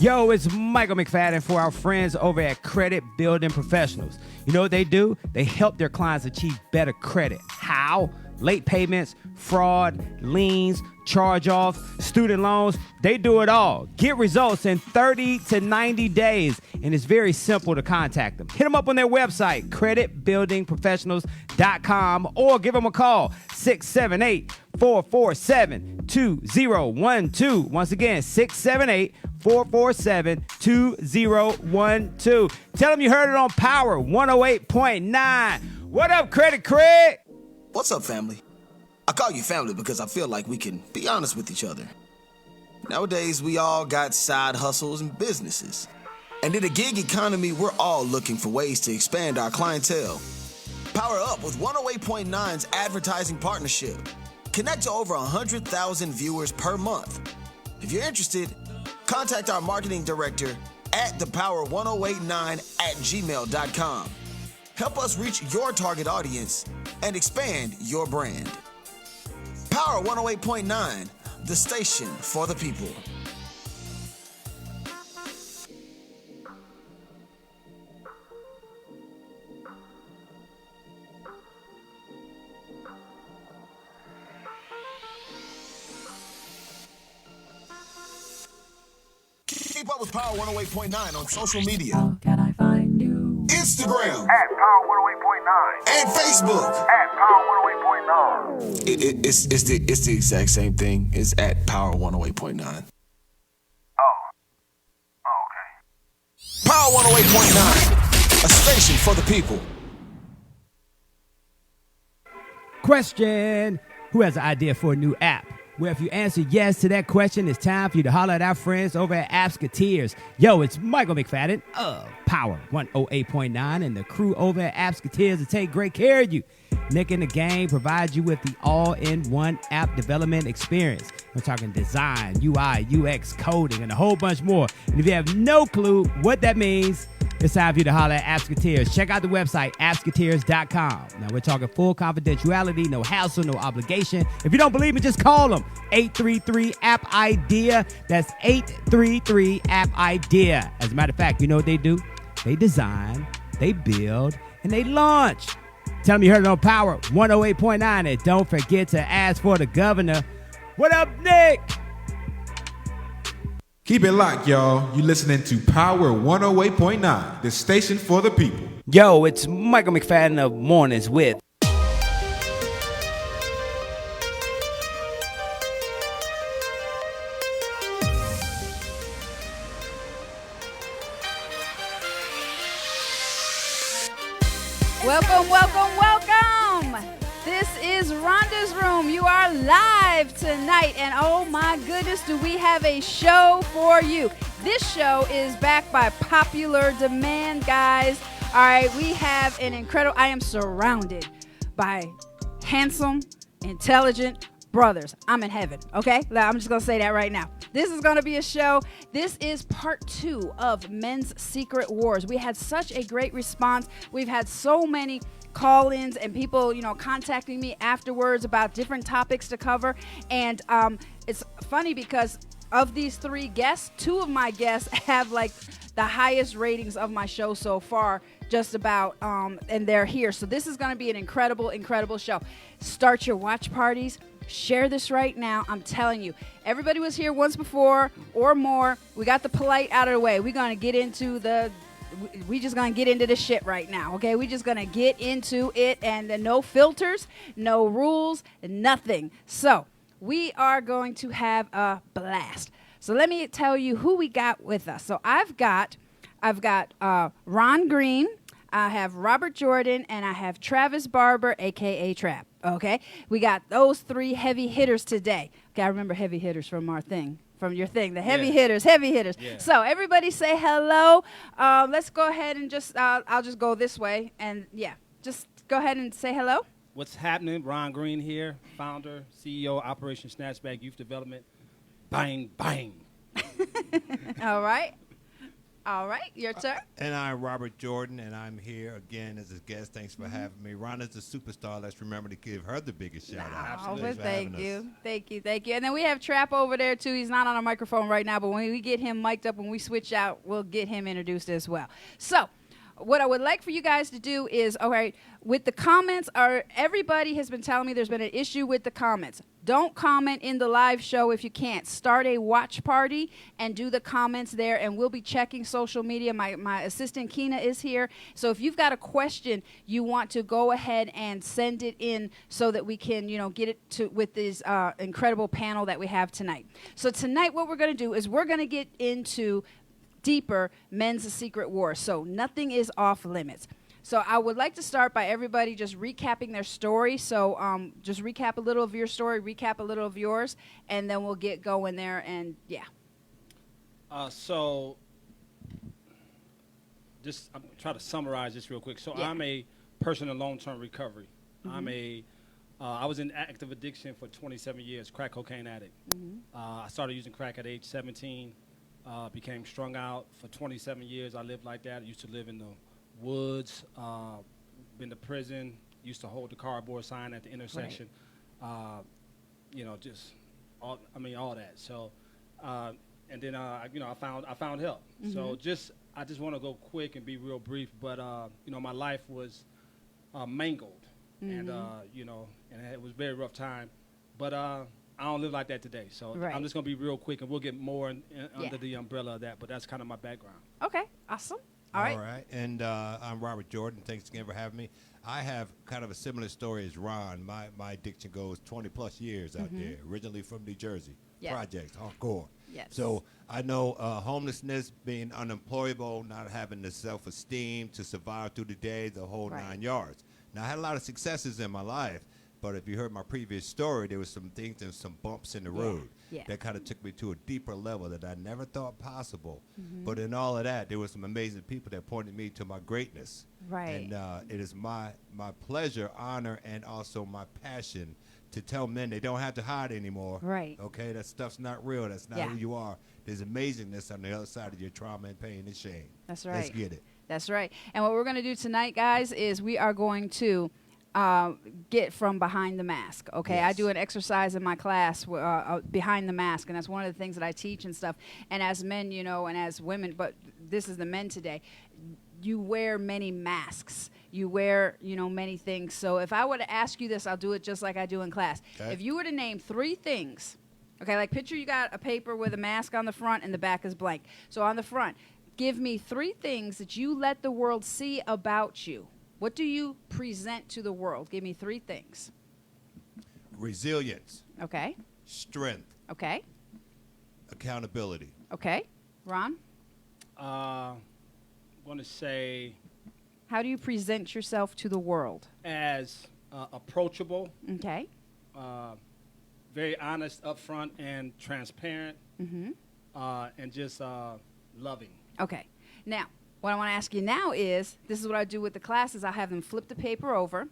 Yo, it's Michael McFadden for our friends over at Credit Building Professionals. You know what they do? They help their clients achieve better credit. How? Late payments, fraud, liens, charge-offs, student loans. They do it all. Get results in 30 to 90 days, and it's very simple to contact them. Hit them up on their website, creditbuildingprofessionals.com, or give them a call, 678-447-2012. Once again, 678-447-2012. Tell them you heard it on Power 108.9. What up, Credit Craig? What's up, family? I call you family because I feel like we can be honest with each other. Nowadays, we all got side hustles and businesses. And in the gig economy, we're all looking for ways to expand our clientele. Power up with 108.9's advertising partnership. Connect to over 100,000 viewers per month. If you're interested, contact our marketing director at thepower1089@gmail.com. Help us reach your target audience and expand your brand. Power 108.9, the station for the people. Keep up with Power 108.9 on social media. How can I find you? Instagram at Power 108.9 and Facebook at Power 108.9. It's the exact same thing. It's at Power 108.9. Oh, okay. Power 108.9, a station for the people. Question: who has an idea for a new app? Well, if you answer yes to that question, it's time for you to holler at our friends over at Appsketeers. Yo, it's Michael McFadden of Power 108.9 and the crew over at Appsketeers to take great care of you. Nick in the Game provides you with the all-in-one app development experience. We're talking design, UI, UX, coding, and a whole bunch more. And if you have no clue what that means, it's time for you to holler at Appsketeers. Check out the website, appsketeers.com. Now, we're talking full confidentiality, no hassle, no obligation. If you don't believe me, just call them. 833-APP-IDEA. That's 833-APP-IDEA. As a matter of fact, you know what they do? They design, they build, and they launch. Tell them you heard it on Power 108.9. And don't forget to ask for the governor. What up, Nick? Keep it locked, y'all. You listening to Power 108.9, the station for the people. Yo, it's Michael McFadden of Mornings with. Welcome, welcome, welcome. This is Rhonda's Room. You are live tonight, and oh my goodness, do we have a show for you. This show is backed by popular demand, guys. All right, we have an incredible, I am surrounded by handsome, intelligent brothers. I'm in heaven, okay? I'm just going to say that right now. This is going to be a show. This is part 2 of Men's Secret Wars. We had such a great response. We've had so many call-ins and people, contacting me afterwards about different topics to cover. And it's funny because of these 3 guests, 2 of my guests have like the highest ratings of my show so far, just about, and they're here. So this is going to be an incredible, incredible show. Start your watch parties. Share this right now. I'm telling you, everybody was here once before or more. We got the polite out of the way. We're going to get into we just going to get into the shit right now, okay? We just going to get into it, and no filters, no rules, nothing. So we are going to have a blast. So let me tell you who we got with us. So I've got Ron Green, I have Robert Jordan, and I have Travis Barber, a.k.a. Trapp, okay? We got those 3 heavy hitters today. Okay, I remember heavy hitters from our thing, from your thing, the heavy hitters. Yeah. So everybody say hello. Let's go ahead and just, I'll just go this way, and just go ahead and say hello. What's happening? Ron Green here, founder, CEO, Operation Snatchback Youth Development. Bang, bang. All right. All right, your turn. And I'm Robert Jordan, and I'm here again as a guest. Thanks for having me. Rhonda's a superstar. Let's remember to give her the biggest shout out. Absolutely. But Thanks for thank having you. us. Thank you. And then we have Trapp over there, too. He's not on a microphone right now, but when we get him mic'd up, when we switch out, we'll get him introduced as well. So what I would like for you guys to do is, all right, with the comments, everybody has been telling me there's been an issue with the comments. Don't comment in the live show if you can't. Start a watch party and do the comments there, and we'll be checking social media. My assistant, Keena, is here. So if you've got a question, you want to go ahead and send it in so that we can, get it to with this incredible panel that we have tonight. So tonight what we're going to do is we're going to get into deeper men's secret wars. So nothing is off limits. So I would like to start by everybody just recapping their story. So just recap a little of your story, recap a little of yours, and then we'll get going there. And yeah. So just I'm try to summarize this real quick. So Yeah. I'm a person in long-term recovery. I was in active addiction for 27 years, crack cocaine addict. I started using crack at age 17. Became strung out for 27 years. I lived like that. I used to live in the woods, been to prison, used to hold the cardboard sign at the intersection, just all that. So, and then I found help. So I just want to go quick and be real brief. But my life was mangled, and and it was a very rough time. But I don't live like that today. So Right. I'm just gonna be real quick, and we'll get more under the umbrella of that. But that's kind of my background. Okay, awesome. All right. And I'm Robert Jordan. Thanks again for having me. I have kind of a similar story as Ron. My addiction goes 20 plus years out there. Originally from New Jersey. Yeah. Projects, hardcore. Yes. So I know homelessness, being unemployable, not having the self-esteem to survive through the day, the whole Right. 9 yards. Now I had a lot of successes in my life, but if you heard my previous story, there was some things and some bumps in the road Yeah. that kind of took me to a deeper level that I never thought possible. But in all of that, there were some amazing people that pointed me to my greatness. Right. And it is my pleasure, honor, and also my passion to tell men they don't have to hide anymore. Right. Okay, that stuff's not real. That's not Yeah. who you are. There's amazingness on the other side of your trauma and pain and shame. That's right. Let's get it. That's right. And what we're going to do tonight, guys, is we are going to get from behind the mask. Okay, I Yes. do an exercise in my class behind the mask, and that's one of the things that I teach and stuff. And as men, and as women, but this is the men today. You wear many masks. You wear, many things. So if I were to ask you this, I'll do it just like I do in class. Okay. If you were to name 3 things, okay, like picture you got a paper with a mask on the front and the back is blank. So on the front, give me 3 things that you let the world see about you. What do you present to the world? Give me 3 things. Resilience, Okay. strength, Okay. accountability. Okay. Ron, I'm going to say how do you present yourself to the world? as approachable, Okay. very honest, upfront, and transparent, Mm-hmm. and just loving. Okay. Now, what I want to ask you now is, this is what I do with the classes. I have them flip the paper over,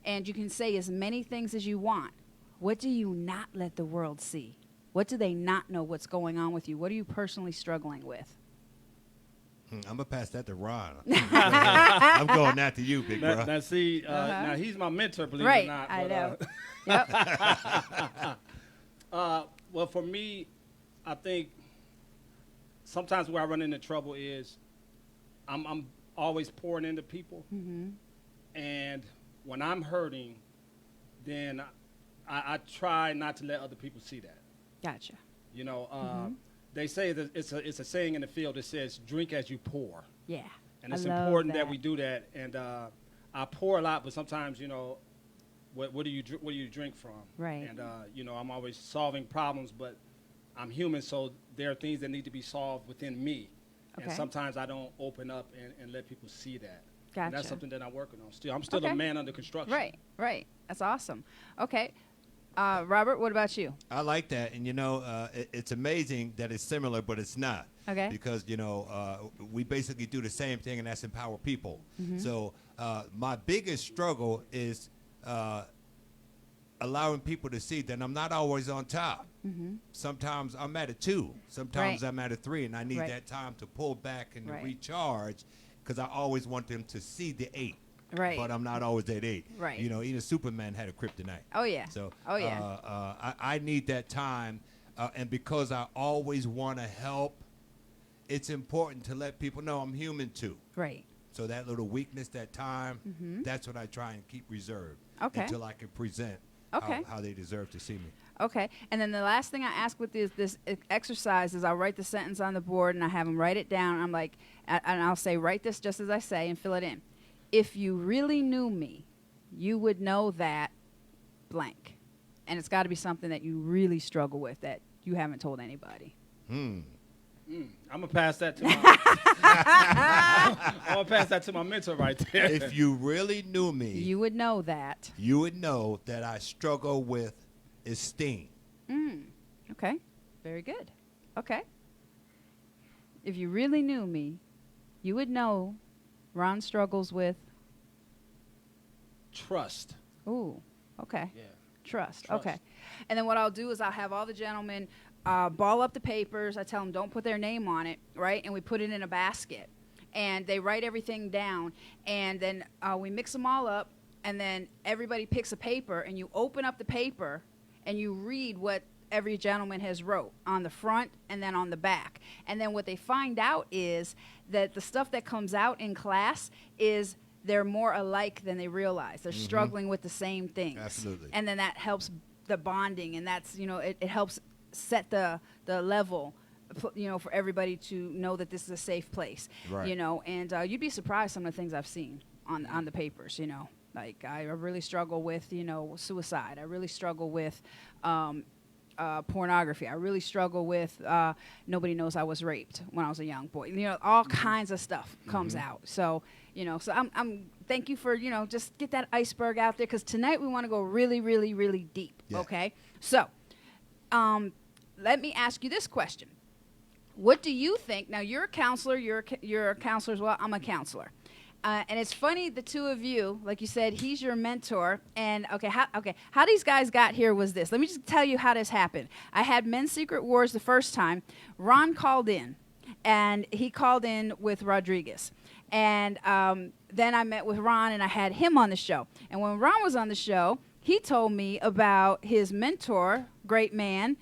and you can say as many things as you want. What do you not let the world see? What do they not know what's going on with you? What are you personally struggling with? I'm going to pass that to Ron. I'm going after you, big bro. Now see, now he's my mentor, believe Right, it or not. I but, know. Yep. Well, for me, I think sometimes where I run into trouble is I'm always pouring into people, and when I'm hurting, then I try not to let other people see that. Gotcha. They say that it's a saying in the field that says, "Drink as you pour," Yeah. and it's I love important that we do that. And I pour a lot, but sometimes what do you drink from? Right. And I'm always solving problems, but I'm human, so there are things that need to be solved within me. And Okay. sometimes I don't open up and let people see that. Gotcha. And that's something that I'm working on still. I'm still Okay. a man under construction. Right. That's awesome. Okay. Robert, what about you? I like that, and it's amazing that it's similar, but it's not. Okay. Because we basically do the same thing, and that's empower people. So my biggest struggle is allowing people to see that I'm not always on top. Sometimes I'm at a 2. Sometimes Right. I'm at a 3, and I need Right. that time to pull back and to Right. recharge, because I always want them to see the 8. Right. But I'm not always at 8. Right. You know, even Superman had a kryptonite. Oh, yeah. So Oh, yeah. I need that time, and because I always want to help, it's important to let people know I'm human too. Right. So that little weakness, that time, that's what I try and keep reserved Okay. until I can present Okay. how they deserve to see me. Okay. And then the last thing I ask with this exercise is I'll write the sentence on the board and I have them write it down. I'm like, and I'll say, write this just as I say and fill it in. If you really knew me, you would know that blank. And it's got to be something that you really struggle with that you haven't told anybody. I'm gonna pass that to my. I'm gonna pass that to my mentor right there. If you really knew me, You would know that. you would know that I struggle with esteem. Okay. Very good. Okay. If you really knew me, you would know Ron struggles with. Trust. Ooh. Okay. Yeah. Trust. Trust. Okay. And then what I'll do is I'll have all the gentlemen ball up the papers. I tell them don't put their name on it, right? And we put it in a basket. And they write everything down. And then we mix them all up. And then everybody picks a paper. And you open up the paper and you read what every gentleman has wrote on the front and then on the back. And then what they find out is that the stuff that comes out in class is they're more alike than they realize. They're struggling with the same things. Absolutely. And then that helps the bonding, and that's, it helps set the level, for everybody to know that this is a safe place. Right. And you'd be surprised some of the things I've seen on the papers, Like I really struggle with, suicide. I really struggle with pornography. I really struggle with nobody knows I was raped when I was a young boy. All kinds of stuff comes out. So, so I'm thank you for, just get that iceberg out there, because tonight we want to go really, really, really deep. Yeah. Okay. So, let me ask you this question. What do you think? Now, you're a counselor. You're a counselor as well. I'm a counselor. And it's funny, the two of you, like you said, he's your mentor. And how these guys got here was this. Let me just tell you how this happened. I had Men's Secret Wars the first time. Ron called in, and he called in with Rodriguez. And then I met with Ron, and I had him on the show. And when Ron was on the show, he told me about his mentor, great man,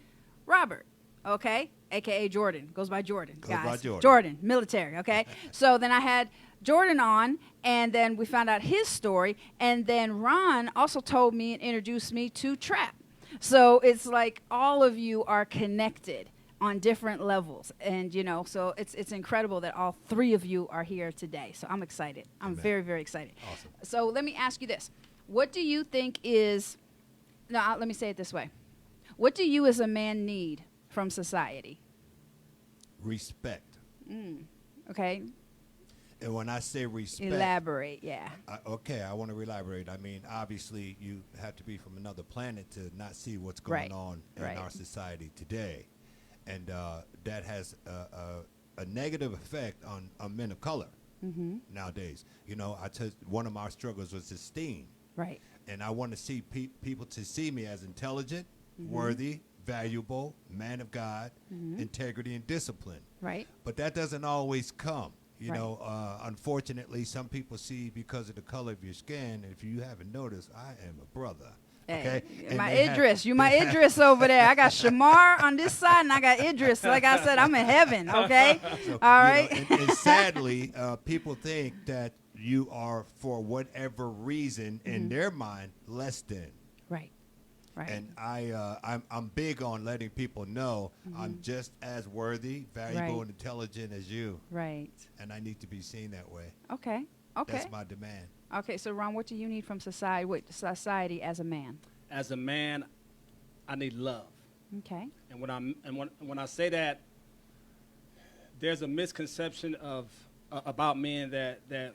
Robert, okay, a.k.a. Jordan. Goes by Jordan, guys. By Jordan. Jordan, military, okay? So then I had Jordan on, and then we found out his story, and then Ron also told me and introduced me to Trapp. So it's like all of you are connected on different levels, and so it's incredible that all three of you are here today. So I'm excited. I'm Amen. very, very excited. Awesome. So let me ask you this. What do you think is, let me say it this way. What do you as a man need from society? Respect. Okay, And when I say respect, elaborate, yeah. I want to elaborate. I mean, obviously, you have to be from another planet to not see what's Right. going on in Right. our society today. And that has a negative effect on men of color nowadays. One of my struggles was esteem. Right. And I want to see people to see me as intelligent, worthy, valuable, man of God, integrity, and discipline. Right. But that doesn't always come. Right. Unfortunately, some people see because of the color of your skin. If you haven't noticed, I am a brother. Hey, Okay? And my they have- Idris. You my Idris over there. I got Shamar on this side, and I got Idris. Like I said, I'm in heaven, okay? So, All right? and sadly, people think that you are, for whatever reason, in their mind, less than. Right. Right. And I'm big on letting people know I'm just as worthy, valuable, Right. and intelligent as you. Right. And I need to be seen that way. Okay. Okay. That's my demand. Okay, so Ron, what do you need from society as a man? As a man, I need love. Okay. And when I say that, there's a misconception of about men that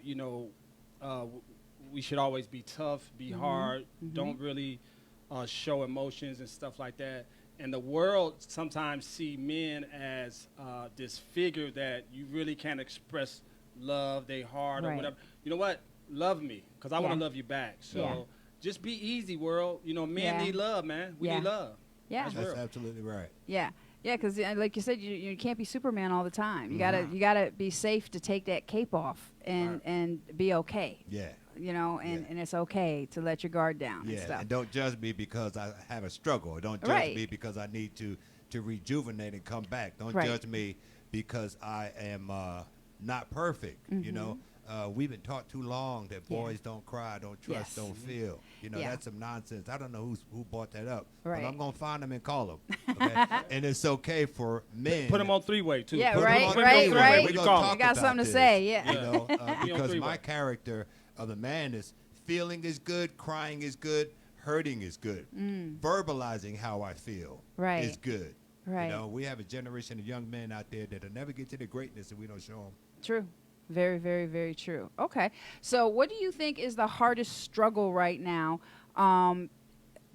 we should always be tough, be hard, don't really show emotions and stuff like that. And the world sometimes see men as this figure that you really can't express love, they hard or Right. whatever. You know what? Love me, because I want Yeah. to love you back. So Yeah. just be easy, world. You know, men Yeah. need love, man. We Yeah. need love. Yeah. That's That's real. absolutely right. Yeah, yeah, because like you said, you can't be Superman all the time. You Mm-hmm. gotta be safe to take that cape off and Right. and be okay. Yeah. You know, and, Yeah. and it's okay to let your guard down and Yeah, stuff. and don't judge me because I have a struggle. Don't judge Right. me because I need to rejuvenate and come back. Don't Right. judge me because I am not perfect. You know, we've been taught too long that Mm-hmm. Yeah. boys don't cry, don't trust, Yes. don't feel. You know, Yeah. that's some nonsense. I don't know who brought that up, Right. but I'm gonna find them and call them. Okay? And it's okay for men. Put them on three-way too. Yeah, Put 'em right, on right, three-way. right. We You gonna got talk about something to this, say, yeah. You know, Be on because three-way. my character of the man is feeling is good, crying is good, hurting is good, verbalizing how I feel Right. is good. Right. You know, we have a generation of young men out there that'll never get to the greatness if we don't show them. True. Very, very, very true. Okay. So, what do you think is the hardest struggle right now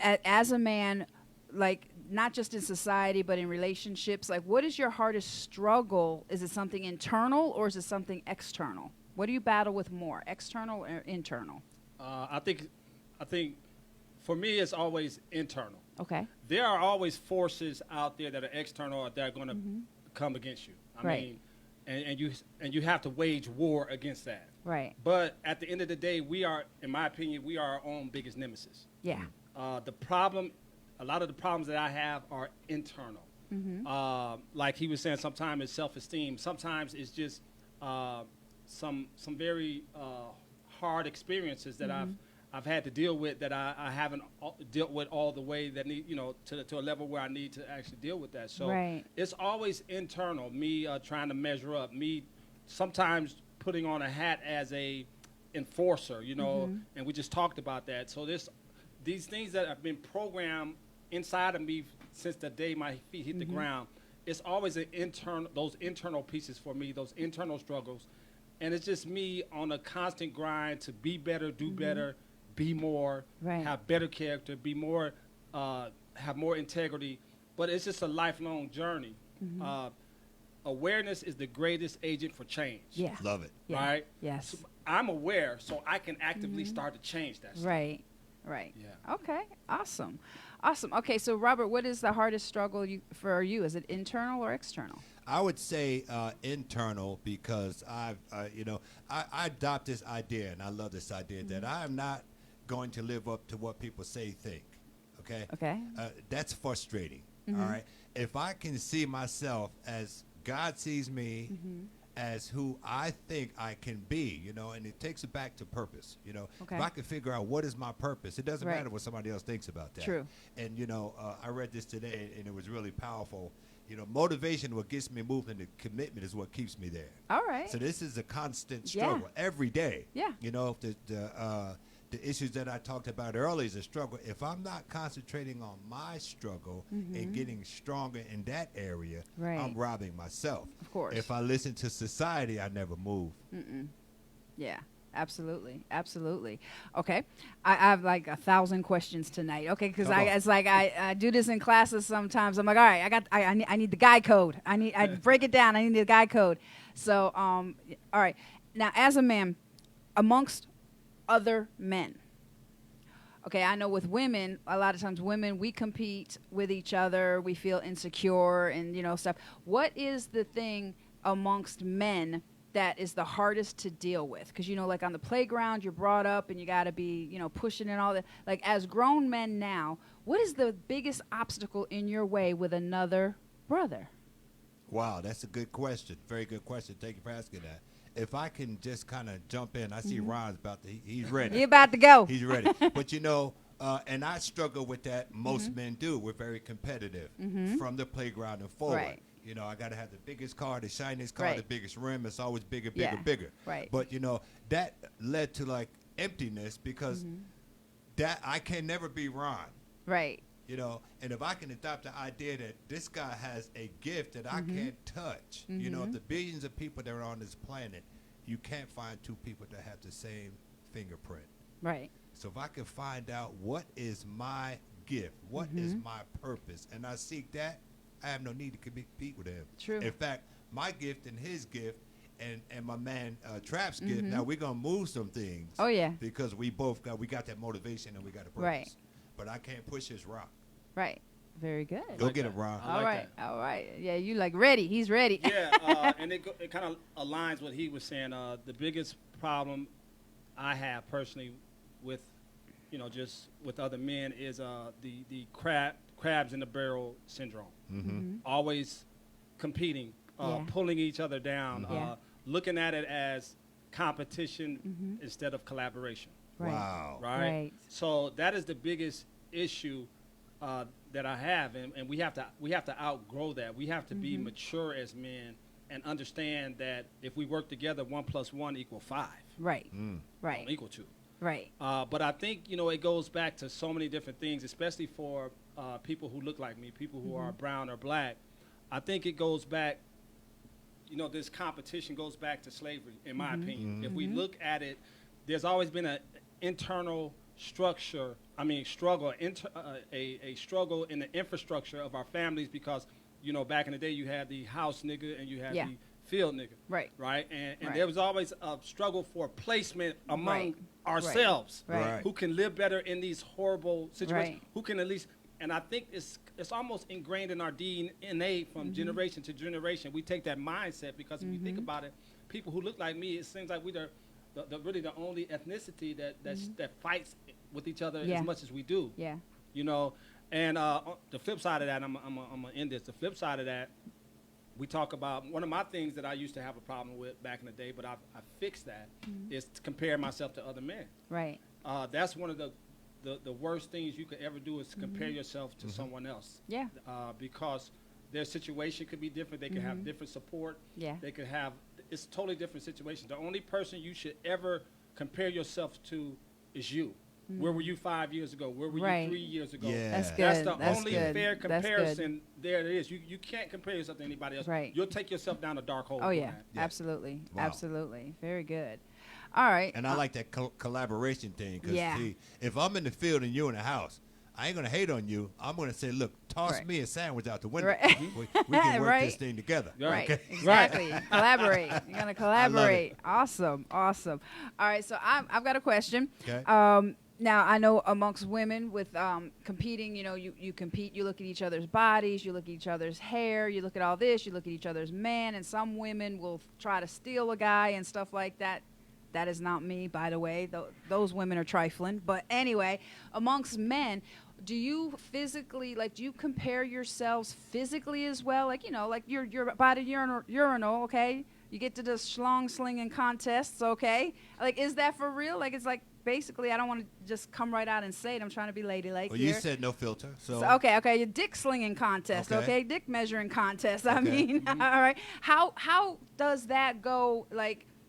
as a man, like not just in society, but in relationships? Like, what is your hardest struggle? Is it something internal or is it something external? What do you battle with more, external or internal? I think for me, it's always internal. Okay. There are always forces out there that are external that are going to come against you. I Right. mean, and you have to wage war against that. Right. But at the end of the day, we are, in my opinion, we are our own biggest nemesis. Yeah. The problem, a lot of the problems that I have are internal. Like he was saying, sometimes it's self-esteem. Sometimes it's just some very hard experiences that I've had to deal with that I haven't dealt with all the way that need, you know, to a level where I need to actually deal with that. So Right. it's always internal. Me trying to measure up. Me sometimes putting on a hat as a enforcer, you know, and we just talked about that. So these things that have been programmed inside of me since the day my feet hit the ground, it's always those internal pieces for me, those internal struggles. And it's just me on a constant grind to be better, do better, be more, Right. have better character, be more, have more integrity. But it's just a lifelong journey. Awareness is the greatest agent for change. Yeah. Love it. Yeah. Right? Yes. So I'm aware, so I can actively start to change that stuff. Right. Right. Yeah. Okay. Awesome. Awesome. Okay. So, Robert, what is the hardest struggle for you? Is it internal or external? I would say internal because I adopt this idea, and I love this idea, that I am not going to live up to what people think. Okay? Okay. That's frustrating. All right? If I can see myself as God sees me, as who I think I can be, you know, and it takes it back to purpose, you know. Okay. If I can figure out what is my purpose, it doesn't Right. matter what somebody else thinks about that. True. And, you know, I read this today, and it was really powerful. You know, motivation, what gets me moving, the commitment is what keeps me there. All right. So this is a constant Yeah. struggle every day. Yeah. You know, the issues that I talked about earlier is a struggle. If I'm not concentrating on my struggle and getting stronger in that area, Right. I'm robbing myself. Of course. If I listen to society, I never move. Yeah, absolutely, absolutely. Okay, I have like 1,000 questions tonight. Okay, because Come on. it's like I do this in classes sometimes. I'm like, all right, I need the guy code. I break it down. I need the guy code. So all right. Now, as a man, amongst other men. Okay, I know with women, a lot of times women, we compete with each other. We feel insecure and, you know, stuff. What is the thing amongst men that is the hardest to deal with? Because, you know, like on the playground, you're brought up and you got to be, you know, pushing and all that. Like as grown men now, what is the biggest obstacle in your way with another brother? Wow, that's a good question. Very good question. Thank you for asking that. If I can just kind of jump in, I see Ron's he's ready. You about to go. He's ready. But, you know, and I struggle with that. Most men do. We're very competitive from the playground and forward. Right. You know, I got to have the biggest car, the shiniest car, Right. the biggest rim. It's always bigger, Yeah. bigger. Right. But, you know, that led to, like, emptiness because that I can never be Ron. Right. You know, and if I can adopt the idea that this guy has a gift that I can't touch, you know, the billions of people that are on this planet, you can't find two people that have the same fingerprint. Right. So if I can find out what is my gift, what is my purpose, and I seek that, I have no need to compete with him. True. In fact, my gift and his gift and my man Trapp's gift. Now we're gonna move some things. Oh, yeah. Because we got that motivation and we got a purpose. Right. But I can't push his rock. Right. Very good. Go get it, Ron. I like that. All right. Yeah, you like ready. He's ready. Yeah, and it kind of aligns what he was saying. The biggest problem I have personally with, just with other men is the crabs in the barrel syndrome. Always competing, pulling each other down, Yeah. looking at it as competition instead of collaboration. Right. Wow. Right? So that is the biggest issue that I have, and we have to outgrow that. We have to be mature as men and understand that if we work together, 1 + 1 = 5. Right. Right. Don't equal 2. Right. But I think it goes back to so many different things, especially for people who look like me, people who are brown or black. I think it goes back. This competition goes back to slavery, in my opinion. If we look at it, there's always been an internal struggle, a struggle in the infrastructure of our families because, back in the day you had the house nigga and you had the field nigga. Right. Right. And Right. there was always a struggle for placement among Right. ourselves Right. who can live better in these horrible situations, Right. who can at least, and I think it's almost ingrained in our DNA from generation to generation. We take that mindset because if you think about it, people who look like me, it seems like we're really the only ethnicity that fights with each other Yeah. as much as we do. Yeah. And the flip side of that, I'm gonna end this. The flip side of that, we talk about one of my things that I used to have a problem with back in the day, but I fixed that, is to compare myself to other men. Right. That's one of the worst things you could ever do is to compare yourself to someone else. Yeah. Because their situation could be different. They could have different support. Yeah. They could have, it's totally different situation. The only person you should ever compare yourself to is you. Where were you 5 years ago? Where were Right. you 3 years ago? Yeah. That's good. That's the That's only good. fair That's good. comparison there it is. You can't compare yourself to anybody else. Right. You'll take yourself down a dark hole. Oh, doing yeah. that. Yeah. Absolutely. Wow. Absolutely. Very good. All right. And I like that collaboration thing because Yeah. if I'm in the field and you're in the house, I ain't gonna hate on you. I'm gonna say, look, toss Right. me a sandwich out the window. Right. We can work Right. this thing together. Right. Okay? Exactly. Collaborate. You're gonna collaborate. it. Awesome. Awesome. All right. So I've got a question. Okay. Now I know amongst women with competing, you compete. You look at each other's bodies. You look at each other's hair. You look at all this. You look at each other's man. And some women will try to steal a guy and stuff like that. That is not me, by the way. Those women are trifling. But anyway, amongst men, do you physically, do you compare yourselves physically as well? Like you're by the urinal, okay? You get to the schlong slinging contests, okay? Is that for real? It's basically, I don't want to just come right out and say it. I'm trying to be ladylike Well, here. you said no filter, so Okay, your dick slinging contest, okay? Dick measuring contest. I mean, all right. How does that go?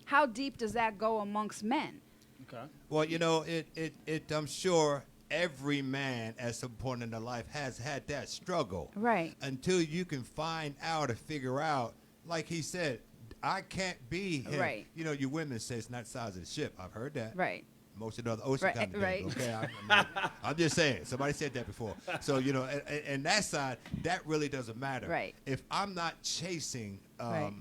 How deep does that go amongst men? Okay. Well, it I'm sure every man at some point in their life has had that struggle. Right. Until you can find out or figure out, like he said, I can't be him. Right. You women say it's not the size of the ship. I've heard that. Right. Most of the other ocean Right, kind of right. things, okay? I'm just saying. Somebody said that before. So, and that side, that really doesn't matter. Right. If I'm not chasing Right.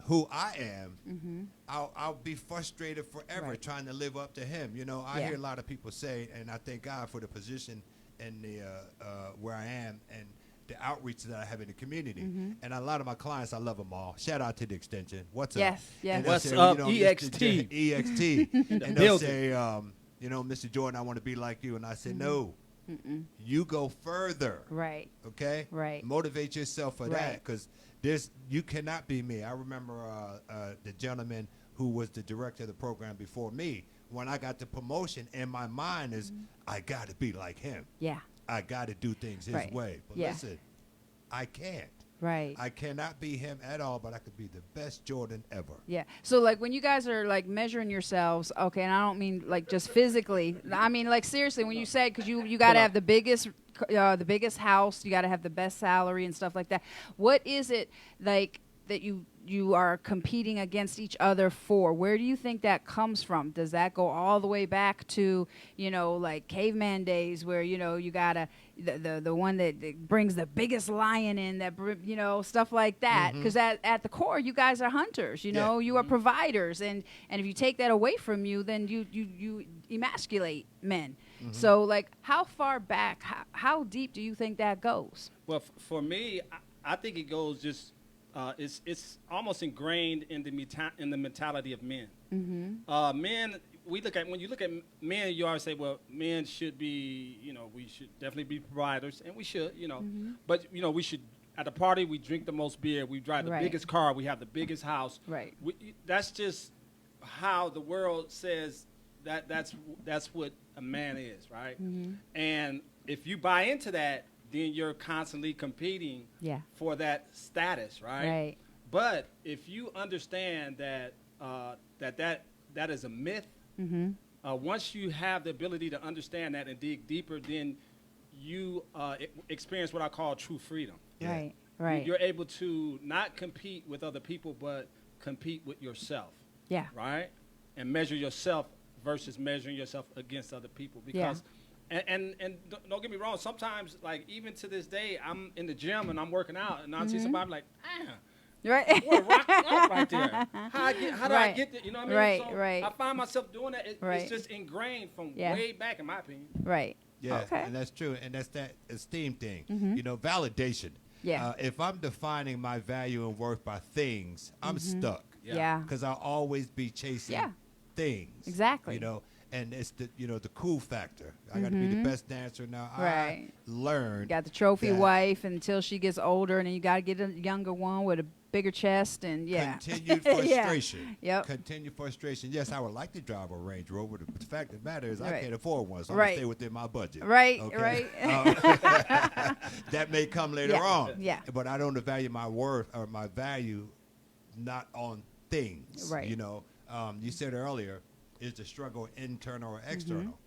who I am, I'll be frustrated forever Right. trying to live up to him. I Yeah. hear a lot of people say, and I thank God for the position and the where I am and the outreach that I have in the community. And a lot of my clients, I love them all. Shout out to the extension. What's Yes, up? yes. And they'll What's say, up, Mr. EXT? EXT. And they'll building. say, Mr. Jordan, I want to be like you. And I say, no. You go further. Right. Okay? Right. Motivate yourself for Right. that because you cannot be me. I remember the gentleman who was the director of the program before me. When I got the promotion, in my mind is, I got to be like him. Yeah. I got to do things his Right. way. But Yeah. listen, I can't. Right. I cannot be him at all, but I could be the best Jordan ever. Yeah. So when you guys are measuring yourselves, okay, and I don't mean just physically. I mean seriously when you say because you got to have the biggest house, you got to have the best salary and stuff like that. What is it that you are competing against each other for? Where do you think that comes from? Does that go all the way back to, like caveman days where, you got the one that brings the biggest lion in, that, stuff like that? Because at the core, you guys are hunters, you are providers. And if you take that away from you, then you emasculate men. So, like, how far back, how deep do you think that goes? Well, for me, I think it goes just it's almost ingrained in the mentality of men. Men, when you look at men, you always say, well, men should be, we should definitely be providers, and we should, but we should. At a party, we drink the most beer, we drive the biggest car, we have the biggest house. Right. That's just how the world says that's what a man is, right? And if you buy into that, then you're constantly competing for that status, right? Right. But if you understand that that is a myth, once you have the ability to understand that and dig deeper, then you experience what I call true freedom. Yeah. Right. You're able to not compete with other people, but compete with yourself. Yeah. Right? And measure yourself versus measuring yourself against other people. Because And don't get me wrong, sometimes, like, even to this day, I'm in the gym and I'm working out, and I see somebody like, right. boy, rock up right there. How do I get there? You know what I mean? Right. I find myself doing that. It's just ingrained from way back, in my opinion. Right. Yeah, okay. And that's true. And that's that esteem thing. Validation. Yeah. If I'm defining my value and worth by things, I'm stuck. Yeah. Because I'll always be chasing things. Exactly. And it's the the cool factor. I got to be the best dancer now. Right. I learned. You got the trophy wife until she gets older, and then you got to get a younger one with a bigger chest, and continued frustration. Yep. Continued frustration. Yes, I would like to drive a Range Rover. The fact of the matter is, I Right. can't afford one, so I'm Right. gonna stay within my budget. Right. Okay? Right. That may come later on. Yeah. But I don't value my worth or my value not on things. Right. You said earlier, is the struggle internal or external?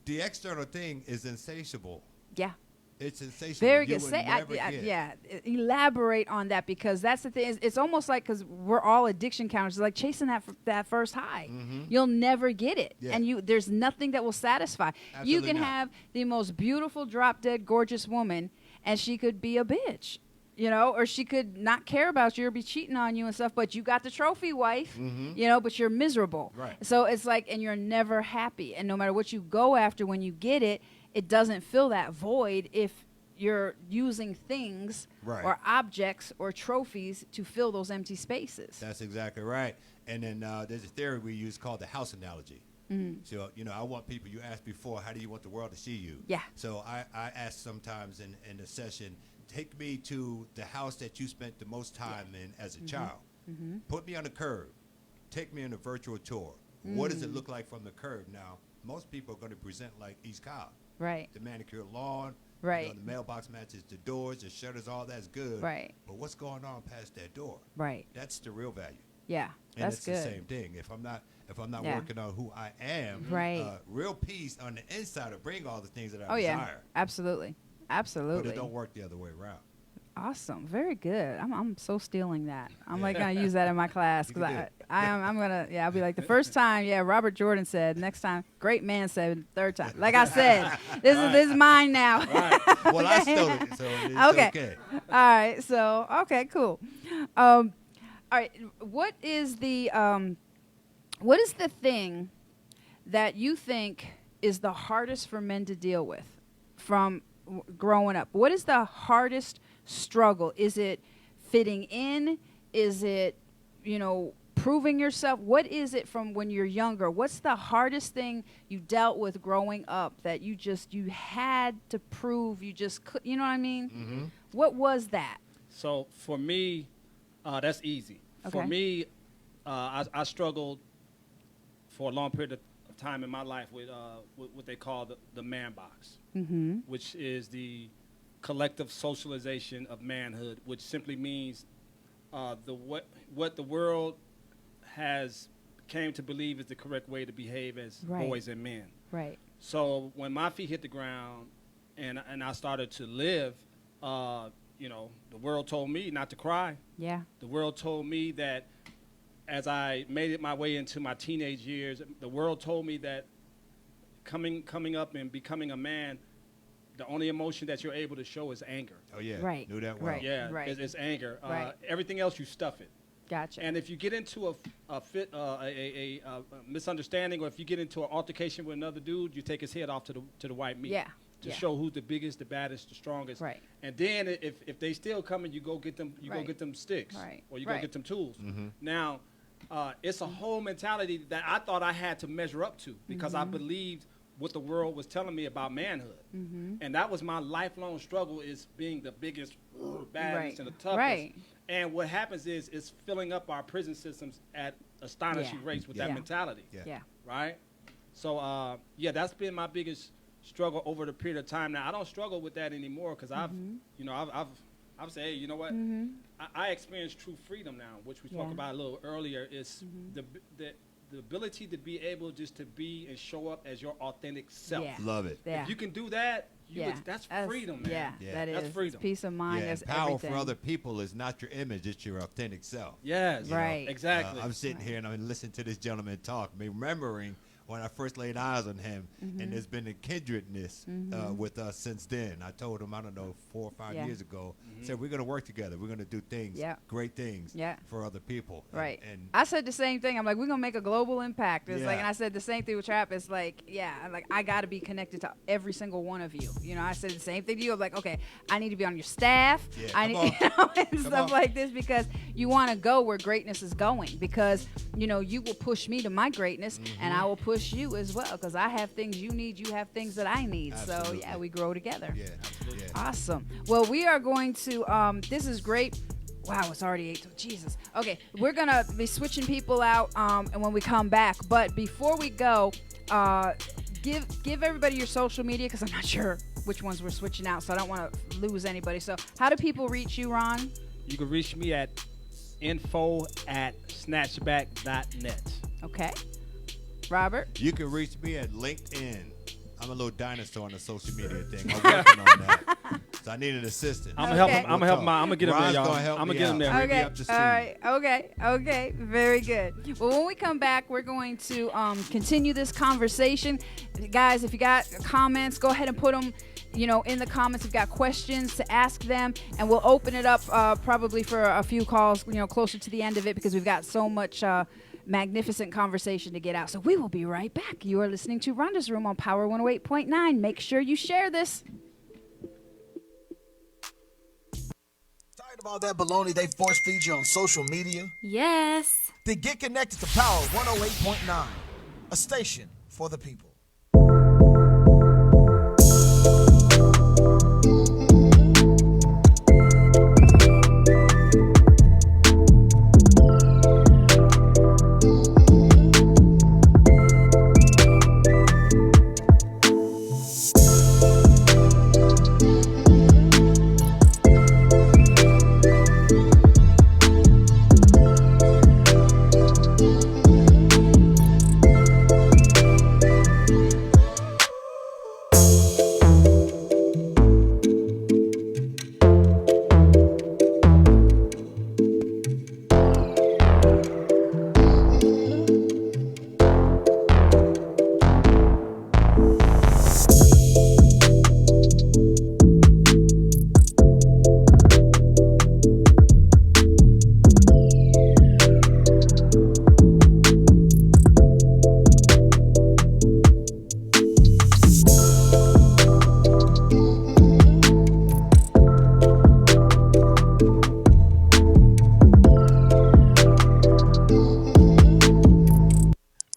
The external thing is insatiable. Yeah. It's insatiable. Very You good. would never get. Elaborate on that, because that's the thing. It's almost like, because we're all addiction counters, like chasing that first high. You'll never get it, and there's nothing that will satisfy. Absolutely You can not. have the most beautiful, drop dead, gorgeous woman, and she could be a bitch. Or she could not care about you or be cheating on you and stuff, but you got the trophy wife, but you're miserable. Right. So it's like, and you're never happy. And no matter what you go after, when you get it, it doesn't fill that void if you're using things or objects or trophies to fill those empty spaces. That's exactly right. And then there's a theory we use called the house analogy. So, I want people, you asked before, how do you want the world to see you? Yeah. So I ask sometimes in the session, take me to the house that you spent the most time in as a child. Put me on the curb. Take me on a virtual tour. What does it look like from the curb? Now, most people are going to present like East Cobb. Right. The manicured lawn. Right. The mailbox matches the doors, the shutters, all that's good. Right. But what's going on past that door? Right. That's the real value. Yeah. And That's it's good. the same thing. If I'm not Yeah. working on who I am, Right. Real peace on the inside will bring all the things that I Oh yeah. desire. Absolutely. But Absolutely. it don't work the other way around. Awesome. Very good. I'm so stealing that. I'm like going to use that in my class, You because can do it. I'm going to, I'll be like, the first time, Robert Jordan said, next time, great man said, third time. Like I said, this is mine now. Well, I stole it, so it's okay. All right. So, okay, cool. All right. What is the thing that you think is the hardest for men to deal with from growing up? What is the hardest struggle? Is it fitting in? Is it, proving yourself? What is it from when you're younger? What's the hardest thing you dealt with growing up that you had to prove, you just could, you know what I mean? What was that? So for me, that's easy. Okay. For me, I struggled for a long period of time in my life with what they call the man box, which is the collective socialization of manhood, which simply means what the world has came to believe is the correct way to behave as boys and men. Right. So when my feet hit the ground and I started to live, the world told me not to cry. Yeah. The world told me that as I made it my way into my teenage years, the world told me that coming up and becoming a man, the only emotion that you're able to show is anger. Oh yeah, Right. Knew that well. Right. Yeah, Right. it's anger. Right. Everything else you stuff it. Gotcha. And if you get into a misunderstanding, or if you get into an altercation with another dude, you take his head off to the white meat. Yeah. To Yeah. show who's the biggest, the baddest, the strongest. Right. And then if they still coming, you go get them. You Right. go get them sticks. Right. Or you Right. go get them tools. Mm-hmm. Now, it's a whole mentality that I thought I had to measure up to because I believed what the world was telling me about manhood. And that was my lifelong struggle, is being the biggest, baddest, Right. and the toughest. Right. And what happens is it's filling up our prison systems at astonishing Yeah. rates with Yeah. that mentality. Yeah. Yeah. Right? So, that's been my biggest struggle over the period of time. Now, I don't struggle with that anymore because I've said, hey, you know what? I experience true freedom now, which we spoke Yeah. about a little earlier. Is the ability to be able just to be and show up as your authentic self. Yeah. Love it. Yeah. If you can do that, Yeah. that's freedom, man. Yeah, Yeah. that is. That's It's freedom. peace of mind. Yeah, That's and power everything. for other people is not your image; it's your authentic self. Yes. You know? Right. Exactly. I'm sitting here and I'm listening to this gentleman talk, remembering when I first laid eyes on him, and there's been a kindredness with us since then. I told him, I don't know, 4 or 5 Yeah. years ago, said we're going to work together. We're going to do things, Yeah. great things Yeah. for other people. Right. And I said the same thing. I'm like, we're gonna make a global impact. It's like, Yeah. and I said the same thing with Trapp. It's like, yeah, like I gotta be connected to every single one of you. You know, I said the same thing to you. I'm like, okay, I need to be on your staff. Yeah, I come need, and stuff on. like this, because you want to go where greatness is going. Because you will push me to my greatness, and I will push you as well. Because I have things you need, you have things that I need. So Absolutely. yeah, we grow together. yeah, yeah. Awesome. Well, we are going to, this is great. Wow, it's already 8. Jesus. Okay, we're going to be switching people out and when we come back. But before we go, give everybody your social media, because I'm not sure which ones we're switching out, so I don't want to lose anybody. So how do people reach you, Ron? You can reach me at info@snatchback.net. Okay. Robert? You can reach me at LinkedIn. I'm a little dinosaur on the social media thing. I'm working on that. So I need an assistant. I'm gonna help Okay. him. I'm gonna help him out. I'm gonna get him there, Ron's y'all. gonna help I'm gonna me get him out. there. Bring me Okay. up to All speed. right. Okay. Very good. Well, when we come back, we're going to continue this conversation. Guys, if you got comments, go ahead and put them, in the comments. If you've got questions to ask them, and we'll open it up probably for a few calls, closer to the end of it, because we've got so much magnificent conversation to get out. So we will be right back. You are listening to Rhonda's Room on Power 108.9. Make sure you share this. Tired of all that baloney they force feed you on social media? Yes. Then get connected to Power 108.9, a station for the people.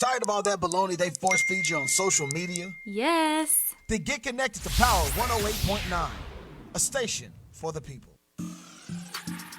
Tired of all that baloney they force feed you on social media? Yes. Then get connected to Power 108.9, a station for the people.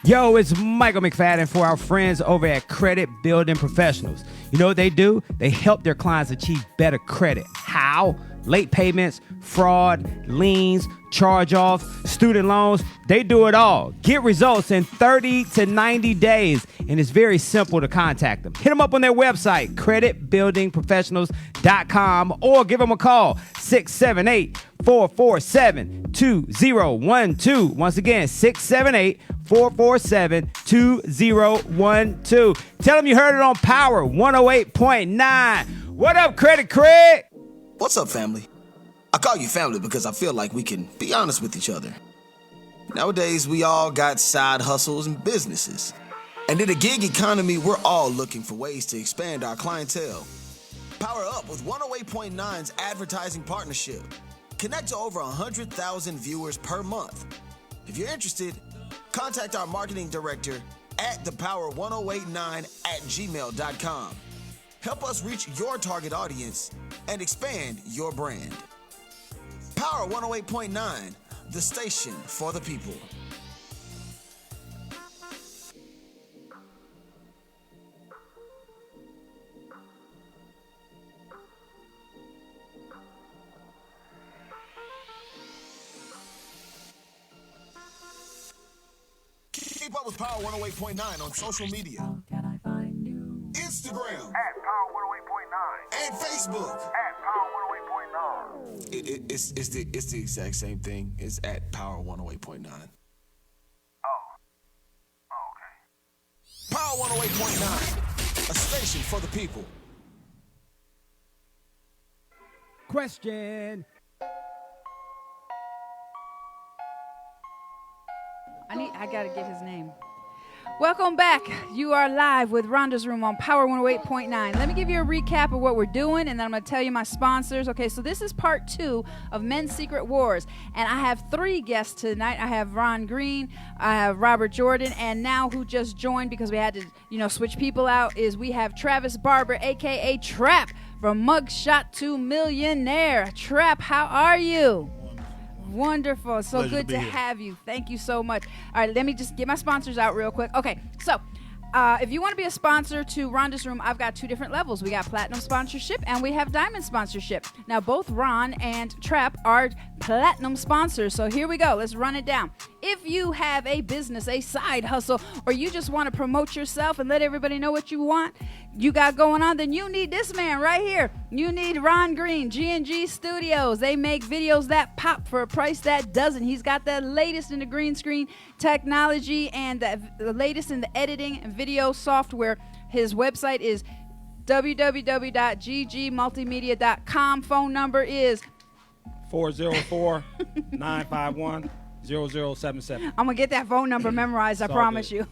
Yo, it's Michael McFadden for our friends over at Credit Building Professionals. You know what they do? They help their clients achieve better credit. How? late payments, fraud, liens, charge-off, student loans. They do it all. Get results in 30 to 90 days, and it's very simple to contact them. Hit them up on their website, creditbuildingprofessionals.com, or give them a call, 678-447-2012. Once again, 678-447-2012. Tell them you heard it on Power 108.9. What up, Credit Craig? What's up, family? I call you family because I feel like we can be honest with each other. Nowadays, we all got side hustles and businesses. And in the gig economy, we're all looking for ways to expand our clientele. Power up with 108.9's advertising partnership. Connect to over 100,000 viewers per month. If you're interested, contact our marketing director at thepower1089@gmail.com. Help us reach your target audience and expand your brand. Power 108.9, the station for the people. Keep up with Power 108.9 on social media. Instagram. At Power 108.9. And Facebook. At Power 108.9. It's the exact same thing. It's at Power 108.9. Oh, okay. Power 108.9, a station for the people. Question. I gotta get his name. Welcome back. You are live with Rhonda's Room on Power 108.9. Let me give you a recap of what we're doing, and then I'm going to tell you my sponsors. Okay, so this is part 2 of Men's Secret Wars, and I have 3 guests tonight. I have Ron Green, I have Robert Jordan, and now who just joined because we had to, switch people out is we have Travis Barber, a.k.a. Trapp, from Mugshot to Millionaire. Trapp, how are you? Wonderful. So Pleasure good to to be here. have you. Thank you so much. All right, let me just get my sponsors out real quick. Okay, so if you want to be a sponsor to Rhonda's Room, I've got 2 different levels. We got platinum sponsorship and we have diamond sponsorship. Now, both Ron and Trapp are platinum sponsors. So here we go. Let's run it down. If you have a business, a side hustle, or you just want to promote yourself and let everybody know what you got going on, then you need this man right here. You need Ron Green, G&G Studios. They make videos that pop for a price that doesn't. He's got the latest in the green screen technology and the latest in the editing and video software. His website is www.ggmultimedia.com. Phone number is 404-951-0077. I'm going to get that phone number memorized, I It's all promise good. you.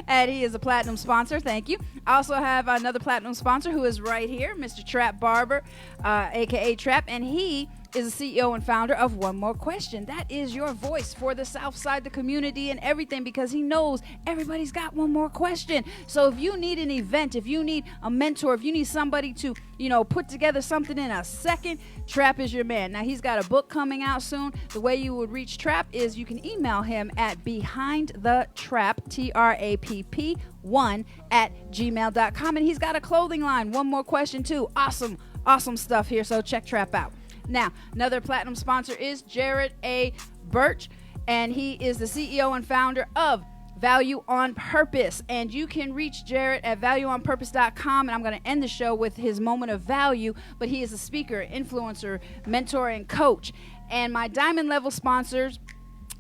And he is a platinum sponsor. Thank you. I also have another platinum sponsor who is right here, Mr. Trapp Barber, a.k.a. Trapp, and he is the CEO and founder of One More Question. That is your voice for the South Side, the community, and everything, because he knows everybody's got one more question. So if you need an event, if you need a mentor, if you need somebody to, put together something in a second, Trapp is your man. Now, he's got a book coming out soon. The way you would reach Trapp is you can email him at behindthetrapp, TRAPP, 1@gmail.com. And he's got a clothing line, One More Question, too. Awesome stuff here. So check Trapp out. Now, another platinum sponsor is Jared A. Birch, and he is the CEO and founder of Value on Purpose. And you can reach Jared at valueonpurpose.com, and I'm going to end the show with his moment of value, but he is a speaker, influencer, mentor, and coach. And my diamond level sponsors,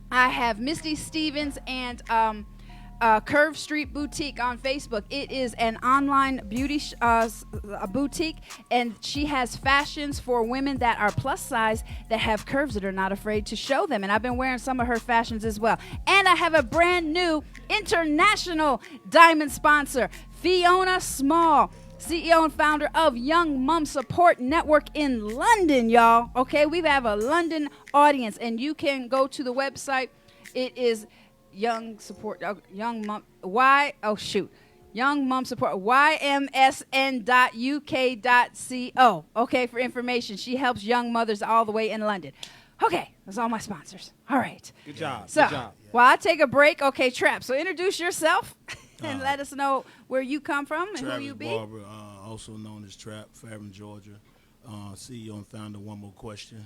I have Misty Stevens and Curve Street Boutique on Facebook. It is an online beauty boutique, and she has fashions for women that are plus size that have curves that are not afraid to show them. And I've been wearing some of her fashions as well. And I have a brand new international diamond sponsor, Fiona Small, CEO and founder of Young Mom Support Network in London, y'all. Okay, we have a London audience, and you can go to the website. It is Young Support, Young Mom, Young Mom Support, ymsn.uk.co. Okay, for information. She helps young mothers all the way in London. Okay, that's all my sponsors. All right. Good job. So, Good job. while I take a break, okay, Trapp, so introduce yourself and let us know where you come from and who Travis you be. Barber, also known as Trapp, Fairham, Georgia. CEO and founder. One more question.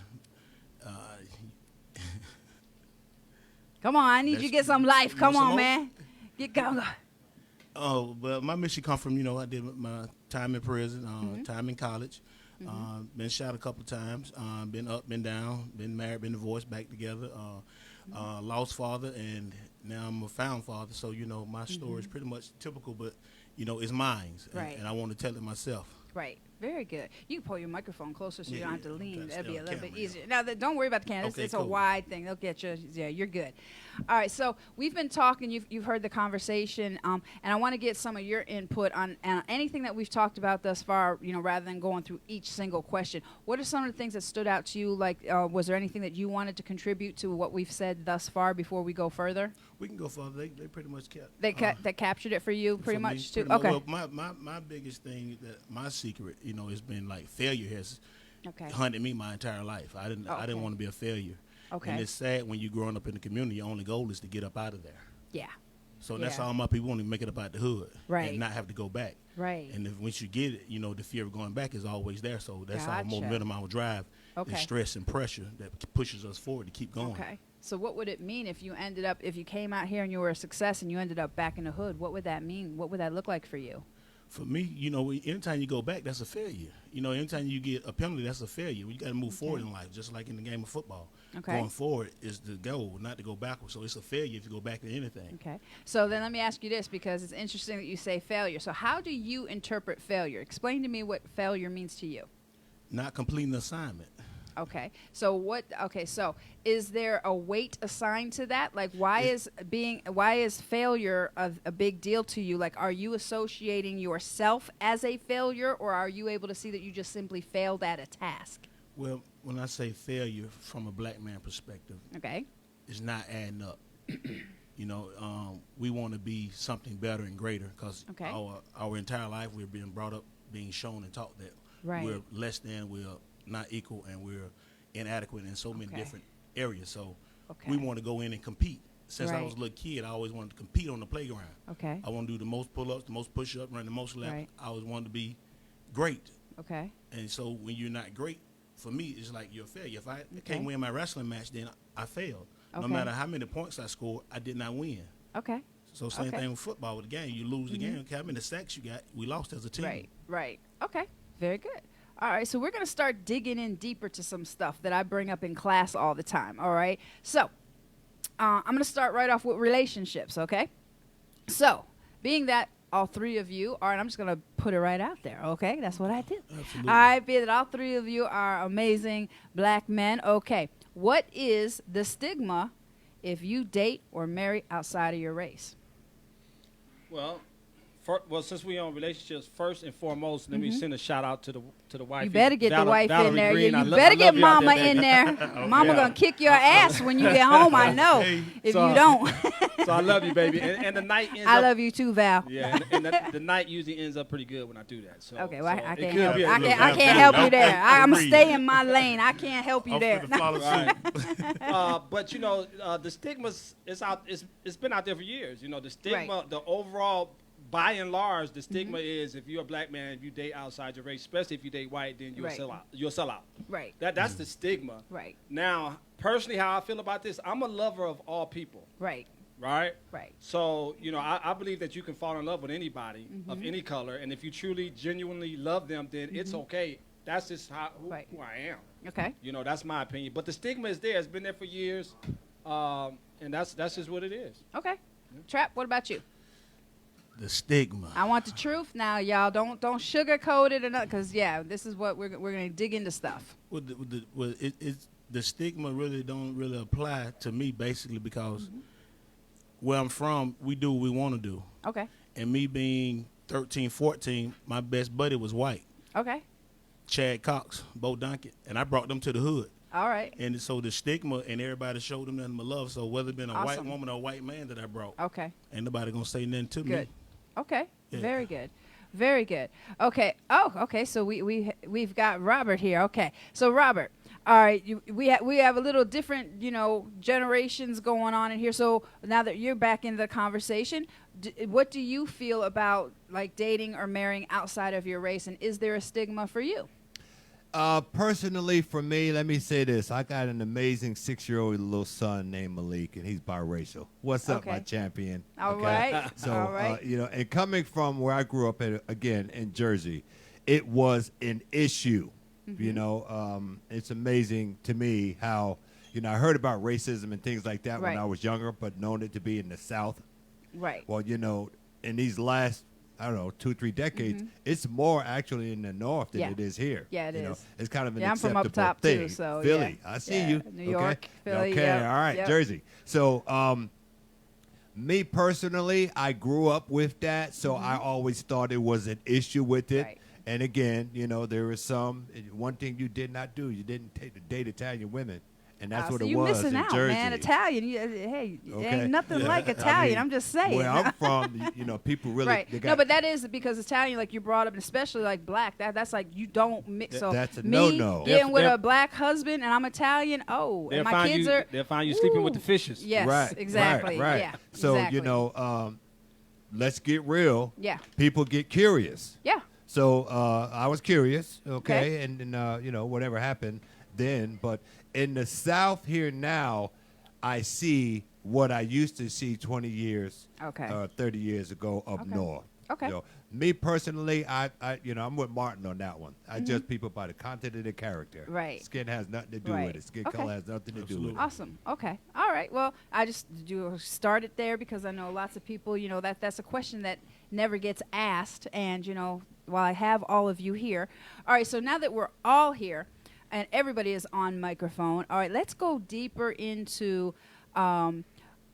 Come on, I need you to get some life. Come on, man. Get going. Oh, well, my mission come from, I did my time in prison, time in college. Been shot a couple times, been up, been down, been married, been divorced, back together, lost father, and now I'm a found father. So, my story is pretty much typical, but, it's mine. Right. And I want to tell it myself. Right. Very good. You can pull your microphone closer so you don't have to lean. That'd be a little bit camera, easier. Now, don't worry about the camera. Okay, it's a cool. wide thing. They'll get you. Yeah, you're good. All right. So we've been talking. You've heard the conversation, and I want to get some of your input on anything that we've talked about thus far. Rather than going through each single question, what are some of the things that stood out to you? Like, was there anything that you wanted to contribute to what we've said thus far before we go further? We can go further. They pretty much kept. They captured it for you pretty much too. Pretty Okay. Well, my biggest thing, my secret, has been like failure has Okay. hunted me my entire life. I didn't want to be a failure. Okay. And it's sad when you're growing up in the community, your only goal is to get up out of there. Yeah. So that's Yeah. all my people want to make it up out the hood. Right. And not have to go back. Right. And once you get it, the fear of going back is always there. So that's our Gotcha. momentum, our drive, Okay. is stress and pressure that pushes us forward to keep going. Okay. So what would it mean if you came out here and you were a success and you ended up back in the hood? What would that mean? What would that look like for you? For me, anytime you go back, that's a failure. Anytime you get a penalty, that's a failure. You got to move forward in life, just like in the game of football. Okay. Going forward is the goal, not to go backwards. So it's a failure if you go back to anything. Okay. So then let me ask you this, because it's interesting that you say failure. So how do you interpret failure? Explain to me what failure means to you. Not completing the assignment. Okay. So so is there a weight assigned to that? Like, why is failure a big deal to you? Like, are you associating yourself as a failure, or are you able to see that you just simply failed at a task? Well, when I say failure from a black man perspective, Okay. it's not adding up. We want to be something better and greater because Okay. our entire life we're being brought up, being shown and taught that Right. we're less than, we're not equal, and we're inadequate in so many Okay. different areas. So Okay. we want to go in and compete. Since I Right. was a little kid, I always wanted to compete on the playground. Okay. I want to do the most pull-ups, the most push-ups, run the most laps. Right. I always wanted to be great. Okay. And so when you're not great, for me, it's like you're a failure. If I Okay. can't win my wrestling match, then I failed. No Okay. matter how many points I scored, I did not win. Okay. So same Okay. thing with football. With the game, you lose the game. Okay, how many sacks you got? We lost as a team. Right. Right. Okay. Very good. All right. So we're going to start digging in deeper to some stuff that I bring up in class all the time. All right. So I'm going to start right off with relationships. Okay. So being that all three of you are, and I'm just going to put it right out there. Okay. That's what I do. Absolutely. I feel that all three of you are amazing black men. Okay. What is the stigma if you date or marry outside of your race? Well, since we on relationships, first and foremost, let me send a shout out to the wife. You better get the wife Valerie in there. Green. You better get you out mama there, in baby. there. Mama Yeah. gonna kick your ass when you get home. I know. If So- you don't, So I love you, baby. And the night ends I up, love you too, Val. Yeah, and the night usually ends up pretty good when I do that. So Okay, well, so I it can't could help. be a I little can't bit. help you there. I'm gonna Agreed. stay in my lane. I can't help you there. But the stigma's it's been out there for years. The stigma, Right. the overall, by and large, the stigma is if you're a black man, if you date outside your race, especially if you date white, then you're Right. a sellout. You're a sellout. Right. That's the stigma. Right. Now, personally, how I feel about this, I'm a lover of all people. Right. Right. Right. So I believe that you can fall in love with anybody of any color, and if you truly, genuinely love them, then it's okay. That's just who I am. Okay. That's my opinion. But the stigma is there. It's been there for years, and that's just what it is. Okay. Trapp, what about you? The stigma. I want the truth now, y'all. Don't sugarcoat it or not, because this is what we're gonna dig into stuff. The stigma really don't really apply to me, basically, because where I'm from, we do what we want to do. Okay. And me being 13, 14, my best buddy was white. Okay. Chad Cox, Bo Duncan, and I brought them to the hood. All right. And so the stigma, and everybody showed them nothing but love. So whether it been a white Awesome. woman or a white man that I brought, Okay. ain't nobody gonna say nothing to me. Good. Okay. Yeah. Very good. Very good. Okay. Oh, okay. So we've got Robert here. Okay. So Robert, all right, we have a little different, generations going on in here. So now that you're back in the conversation, what do you feel about like dating or marrying outside of your race, and is there a stigma for you? Personally, for me, let me say this. I got an amazing 6-year-old little son named Malik, and he's biracial. What's up, my champion? All right. So, All right. and coming from where I grew up, again, in Jersey, it was an issue. It's amazing to me how, I heard about racism and things like that when I was younger, but known it to be in the South. Right. Well, in these last, 2-3 decades, it's more actually in the North than it is here. Yeah, it is. It's kind of an I'm from acceptable up top thing. too, so Philly, I see you. New York, Philly. Okay, all right, Jersey. So, me personally, I grew up with that, so I always thought it was an issue with it. Right. And again, there was one thing you did not do. You didn't date Italian women. And that's what so it you was missing in out, Jersey. man. Italian, ain't nothing like Italian. I'm just saying. Where I'm from, people really. Right. No, but that is because Italian, like you brought up, and especially like black. That's like you don't mix. So that's a me no-no. getting with a black husband and I'm Italian. Oh, and my kids are. They'll find you sleeping with the fishes. Yes, right, exactly. Right. Yeah. So exactly. Let's get real. Yeah. People get curious. Yeah. So I was curious, okay. And whatever happened then, but in the South here now, I see what I used to see 20 years, 30 years ago up north. Okay. Me personally, I'm with Martin on that one. I judge people by the content of their character. Right. Skin has nothing to do with it. Skin color has nothing to do with it. Awesome. Okay. All right. Well, I just started there because I know lots of people, that's a question that never gets asked. And, while I have all of you here. All right. So now that we're all here, and everybody is on microphone. All right, let's go deeper into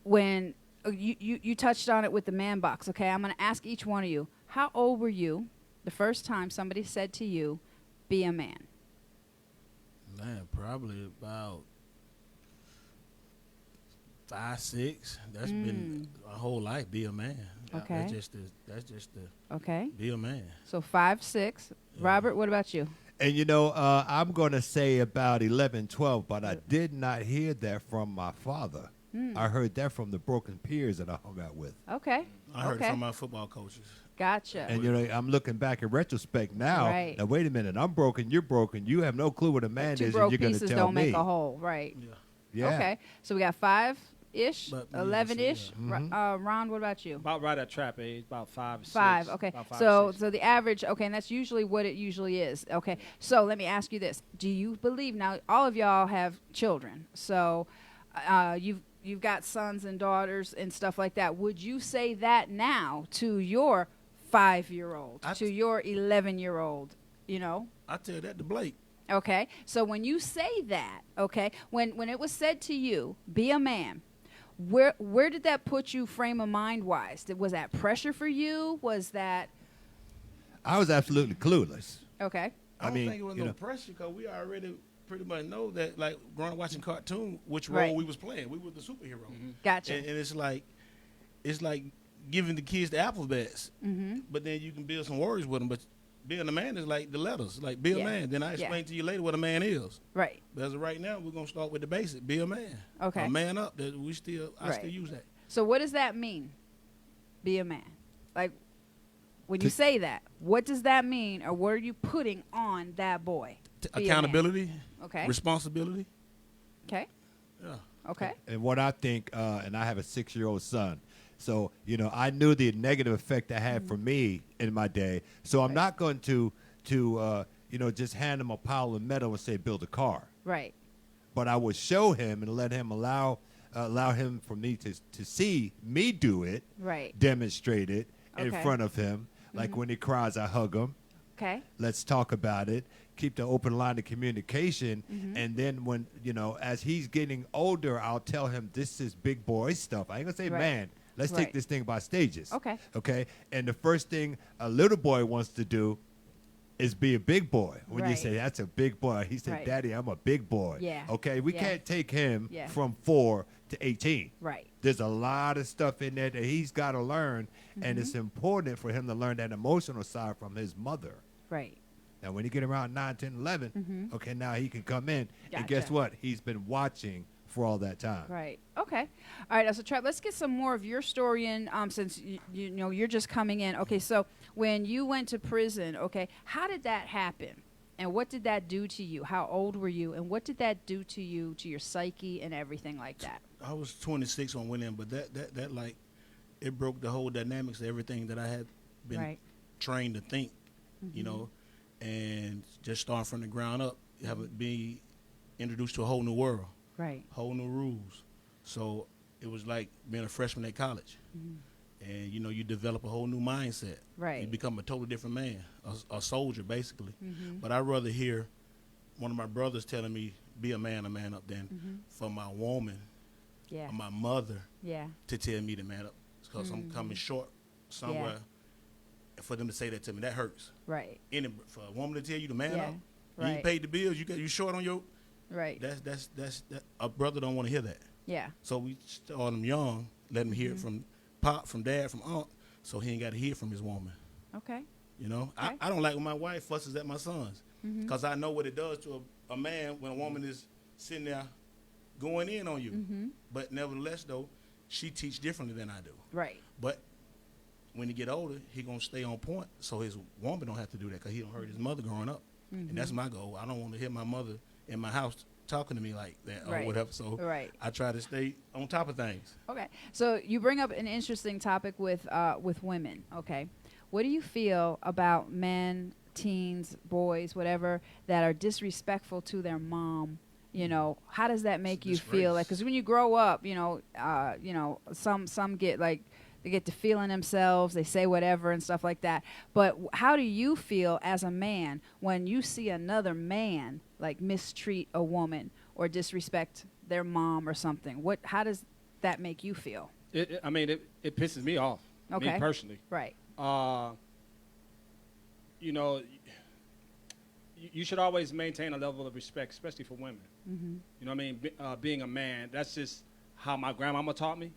when you touched on it with the man box. Okay, I'm going to ask each one of you, how old were you the first time somebody said to you, be a man? Man, probably about 5, 6. That's been my whole life, be a man. Okay. That's just the okay. Be a man. So 5, 6. Yeah. Robert, what about you? And, I'm going to say about 11, 12, but I did not hear that from my father. I heard that from the broken peers that I hung out with. Okay. I heard it from my football coaches. Gotcha. And, I'm looking back in retrospect now. Right. Now, wait a minute. I'm broken. You're broken. You have no clue what a man is, and you're going to tell me. 2 broke pieces don't make a whole. Right. Yeah. Okay. So we got 5-ish, 11-ish. Ron, what about you? About right at Trapp age, about 5, 6. 5, okay. So the average, okay, and that's usually what it usually is. Okay, so let me ask you this. Do you believe, now all of y'all have children, so you've got sons and daughters and stuff like that. Would you say that now to your 5-year-old, to your 11-year-old, I tell that to Blake. Okay, so when you say that, okay, when it was said to you, be a man, where did that put you frame of mind wise? Was that pressure for you? Was that? I was absolutely clueless. Okay. I don't think it was no pressure because we already pretty much know that, like, growing up watching cartoon, which role we was playing. We were the superhero. Gotcha. And it's like giving the kids the alphabets, but then you can build some words with them. But being a man is like the letters, like be a man. Then I explain to you later what a man is. Right. But as of right now, we're gonna start with the basic. Be a man. Okay. A man up. That I still use that. So what does that mean? Be a man. Like when you say that, what does that mean, or what are you putting on that boy? Accountability. Okay. Responsibility. Okay. Yeah. Okay. And what I think, and I have a 6-year-old son. So, I knew the negative effect that had for me in my day. So I'm not going to just hand him a pile of metal and say, build a car. Right. But I would show him and let him allow him for me to see me do it. Right. Demonstrate it in front of him. Like when he cries, I hug him. Okay. Let's talk about it. Keep the open line of communication. And then when, as he's getting older, I'll tell him this is big boy stuff. I ain't going to say, man, let's take this thing by stages. Okay. Okay. And the first thing a little boy wants to do is be a big boy. When you say that's a big boy, he said, Daddy, I'm a big boy. Yeah. Okay. We can't take him from 4 to 18. Right. There's a lot of stuff in there that he's got to learn. And it's important for him to learn that emotional side from his mother. Right. Now, when he get around 9, 10, 11, okay, now he can come in. Gotcha. And guess what? He's been watching for all that time. Right. Okay. All right. So, Trapp, let's get some more of your story in since, you're just coming in. Okay, so when you went to prison, okay, how did that happen? And what did that do to you? How old were you? And what did that do to you, to your psyche and everything like that? I was 26 when I went in, but that like, it broke the whole dynamics of everything that I had been trained to think, you know, and just starting from the ground up, have it be introduced to a whole new world, whole new rules. So it was like being a freshman at college. And, you know, you develop a whole new mindset. You become a totally different man, a soldier, basically. But I'd rather hear one of my brothers telling me, be a man up, than for my woman or my mother to tell me to man up. Because I'm coming short somewhere. And for them to say that to me, that hurts. And for a woman to tell you to man up, you ain't paid the bills, you short on your... That's a brother don't want to hear that. So we start him young, let him hear it from pop, from dad, from aunt, so he ain't got to hear from his woman. You know, I don't like when my wife fusses at my sons, because I know what it does to a man when a woman is sitting there going in on you. But nevertheless, though, she teach differently than I do. But when he get older, he gonna stay on point, so his woman don't have to do that, because he don't hurt his mother growing up. And that's my goal. I don't want to hear my mother in my house talking to me like that or whatever. So I try to stay on top of things. So you bring up an interesting topic with women. What do you feel about men, teens, boys, whatever, that are disrespectful to their mom? You know, how does that make you feel? Like, because when you grow up, you know, some get like, they get to feeling themselves, they say whatever and stuff like that. But how do you feel as a man when you see another man like mistreat a woman or disrespect their mom or something? How does that make you feel? It pisses me off, me personally. You know, you should always maintain a level of respect, especially for women. You know what I mean? Being a man, that's just how my grandmama taught me,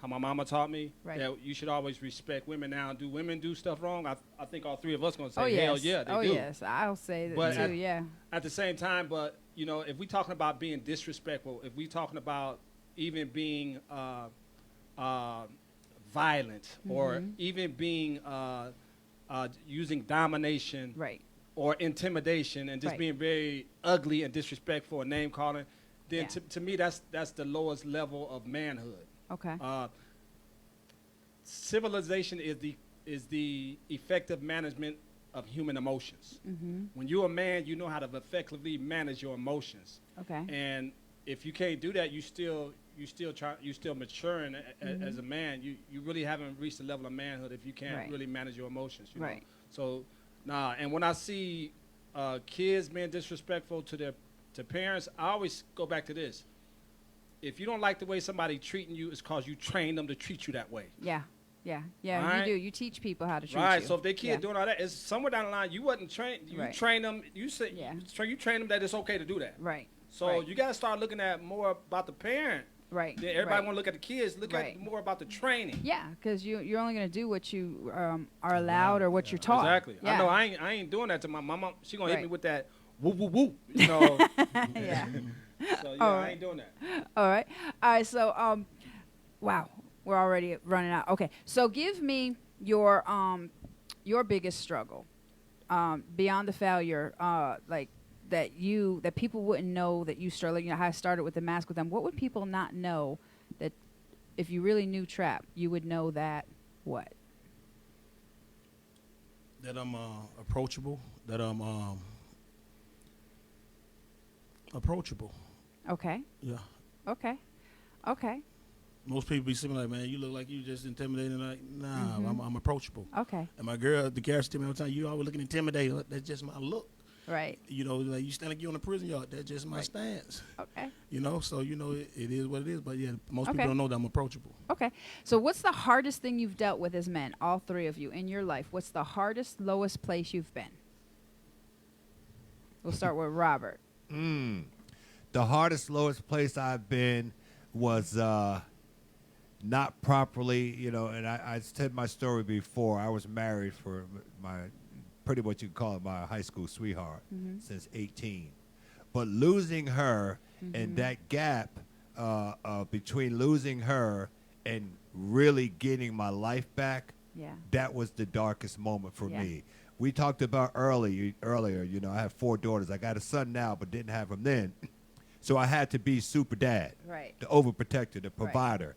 how my mama taught me, that you should always respect women. Now, do women do stuff wrong? I think all three of us going to say, hell yeah, they do. Yes, I'll say that too, At the same time, but, you know, if we're talking about being disrespectful, if we're talking about even being violent or even being using domination or intimidation and just being very ugly and disrespectful and name-calling, then to me, that's the lowest level of manhood. Civilization is the effective management of human emotions. When you're a man, you know how to effectively manage your emotions. And if you can't do that, you still maturing as a man. You really haven't reached the level of manhood if you can't really manage your emotions. You know? So, and when I see kids being disrespectful to parents, I always go back to this. If you don't like the way somebody treating you, it's because you train them to treat you that way. You do. You teach people how to treat you. So if their kid doing all that, it's somewhere down the line you wasn't trained. You train them. You train them that it's okay to do that. So you got to start looking at more about the parent. Then everybody want to look at the kids. Look at more about the training. Because you're only going to do what you are allowed or what you're taught. Exactly. I know I ain't doing that to my mama. She gonna hit me with that whoop whoop whoop. You know. So I ain't doing that. All right. So wow, we're already running out. Okay. So give me your biggest struggle beyond the failure, like that people wouldn't know that you struggle. You know how I started with the mask with them. What would people not know that if you really knew Trapp, you would know that what? That I'm approachable. That I'm approachable. Okay. Yeah. Okay. Most people be sitting like, man, you look like you just intimidating. Like, nah, I'm approachable. Okay. And my girl, the character tell me all the time, you always looking intimidating. That's just my look. You know, like you stand like you on a prison yard. That's just my stance. You know, so you know it is what it is. But yeah, most people don't know that I'm approachable. Okay. So what's the hardest thing you've dealt with as men, all three of you, in your life? What's the hardest, lowest place you've been? We'll start with Robert. The hardest, lowest place I've been was not properly, you know, and I said my story before. I was married for my, pretty much you could call it my high school sweetheart since 18. But losing her and that gap between losing her and really getting my life back, that was the darkest moment for me. we talked about earlier, you know, I have 4 daughters. I got a son now, but didn't have him then. So I had to be super dad, Right. the overprotector, the provider.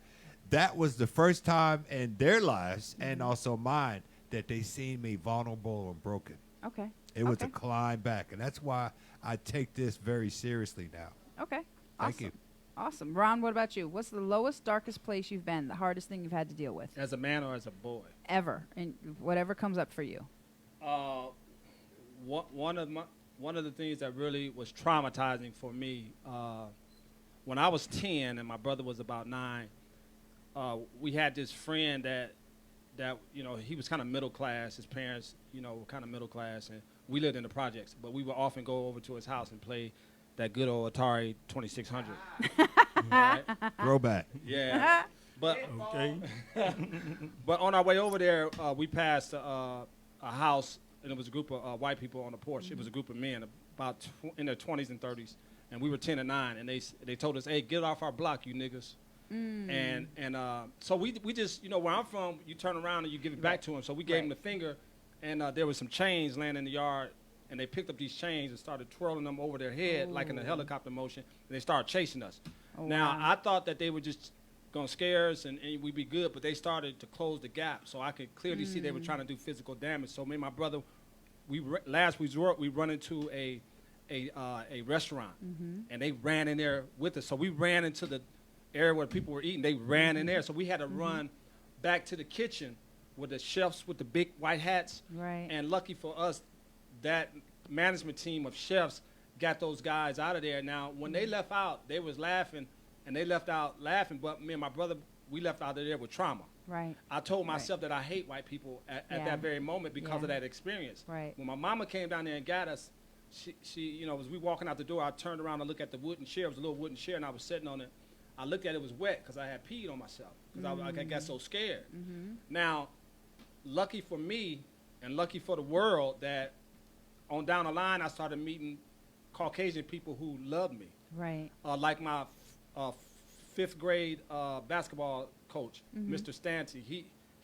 That was the first time in their lives and also mine that they seen me vulnerable and broken. Okay. It was a climb back, and that's why I take this very seriously now. Okay. Thank Awesome. you. Awesome. Ron, what about you? What's the lowest, darkest place you've been, the hardest thing you've had to deal with? As a man or as a boy? Ever. And whatever comes up for you. One of the things that really was traumatizing for me, when I was 10 and my brother was about 9, we had this friend that you know, he was kind of middle class. His parents, you know, were kind of middle class, and we lived in the projects. But we would often go over to his house and play that good old Atari 2600. Right? Throwback. Yeah. But but on our way over there, we passed a house, and it was a group of white people on the porch. It was a group of men about in their 20s and 30s, and we were 10 and 9, and they told us, "Hey, get off our block, you niggas." And so we just, you know, where I'm from, you turn around and you give it back to them. So we gave them the finger, and there was some chains laying in the yard, and they picked up these chains and started twirling them over their head like in a helicopter motion, and they started chasing us. Now, I thought that they were just going to scare us and we'd be good, but they started to close the gap, so I could clearly see they were trying to do physical damage. So me and my brother, last resort, we run into a restaurant, and they ran in there with us. So we ran into the area where people were eating. They ran in there, so we had to run back to the kitchen with the chefs with the big white hats. Right. And lucky for us, that management team of chefs got those guys out of there. Now, when they left out, they was laughing, and they left out laughing, but me and my brother, we left out of there with trauma. Right. I told myself that I hate white people at that very moment because of that experience. Right. When my mama came down there and got us, she, you know, as we walking out the door, I turned around and looked at the wooden chair. It was a little wooden chair, and I was sitting on it. I looked at it, it was wet because I had peed on myself because I got so scared. Now, lucky for me and lucky for the world that on down the line, I started meeting Caucasian people who loved me. Right. Like my 5th grade basketball coach, Mr. Stanty.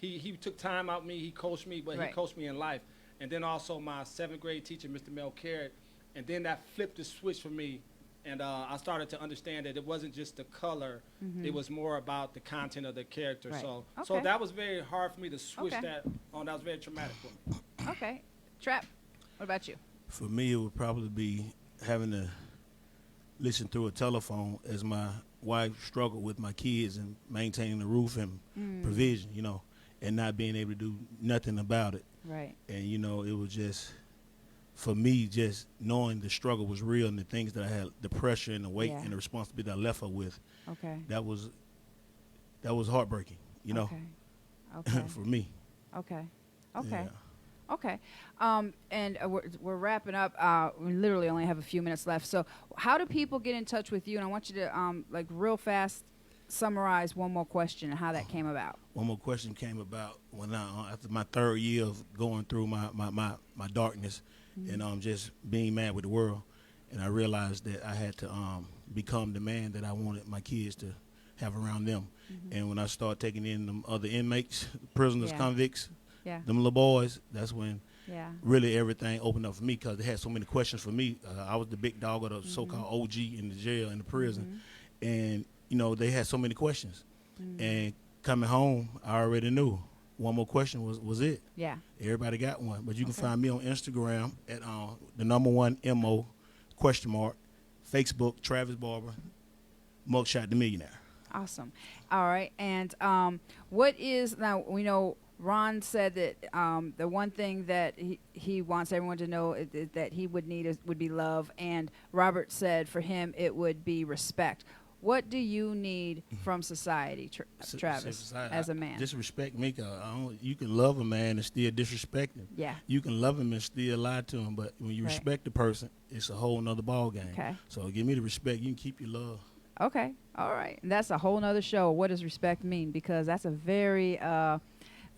He took time out me. He coached me, but he coached me in life. And then also my 7th grade teacher, Mr. Mel Carrot. And then that flipped the switch for me. And I started to understand that it wasn't just the color. It was more about the content of the character. Right. So that was very hard for me to switch that on. That was very traumatic for me. Okay. Trapp, what about you? For me, it would probably be having to listen through a telephone as my wife struggled with my kids and maintaining the roof and provision, you know, and not being able to do nothing about it. Right. And, you know, it was just, for me, just knowing the struggle was real and the things that I had, the pressure and the weight and the responsibility that I left her with, that was heartbreaking, you know, for me. Okay. Yeah. Okay. And we're wrapping up. We literally only have a few minutes left. So how do people get in touch with you? And I want you to, like, real fast summarize one more question and how that came about. One more question came about when after my 3rd year of going through my darkness and just being mad with the world. And I realized that I had to become the man that I wanted my kids to have around them. And when I started taking in them other inmates, prisoners, convicts, them little boys, that's when really everything opened up for me because they had so many questions for me. I was the big dog of the so-called OG in the jail, in the prison. And, you know, they had so many questions. And coming home, I already knew. One more question was it. Yeah. Everybody got one. But you can find me on Instagram at the #1 MO _, Facebook, Travis Barber, Mugshot the Millionaire. Awesome. All right. And what is, now we know Ron said that the one thing that he wants everyone to know that he would need would be love. And Robert said for him it would be respect. What do you need from society, Travis, as a man? Disrespect me. You can love a man and still disrespect him. Yeah. You can love him and still lie to him, but when you respect the person, it's a whole nother ball game. Okay. So give me the respect. You can keep your love. Okay. All right. And that's a whole nother show. What does respect mean? Because that's a very,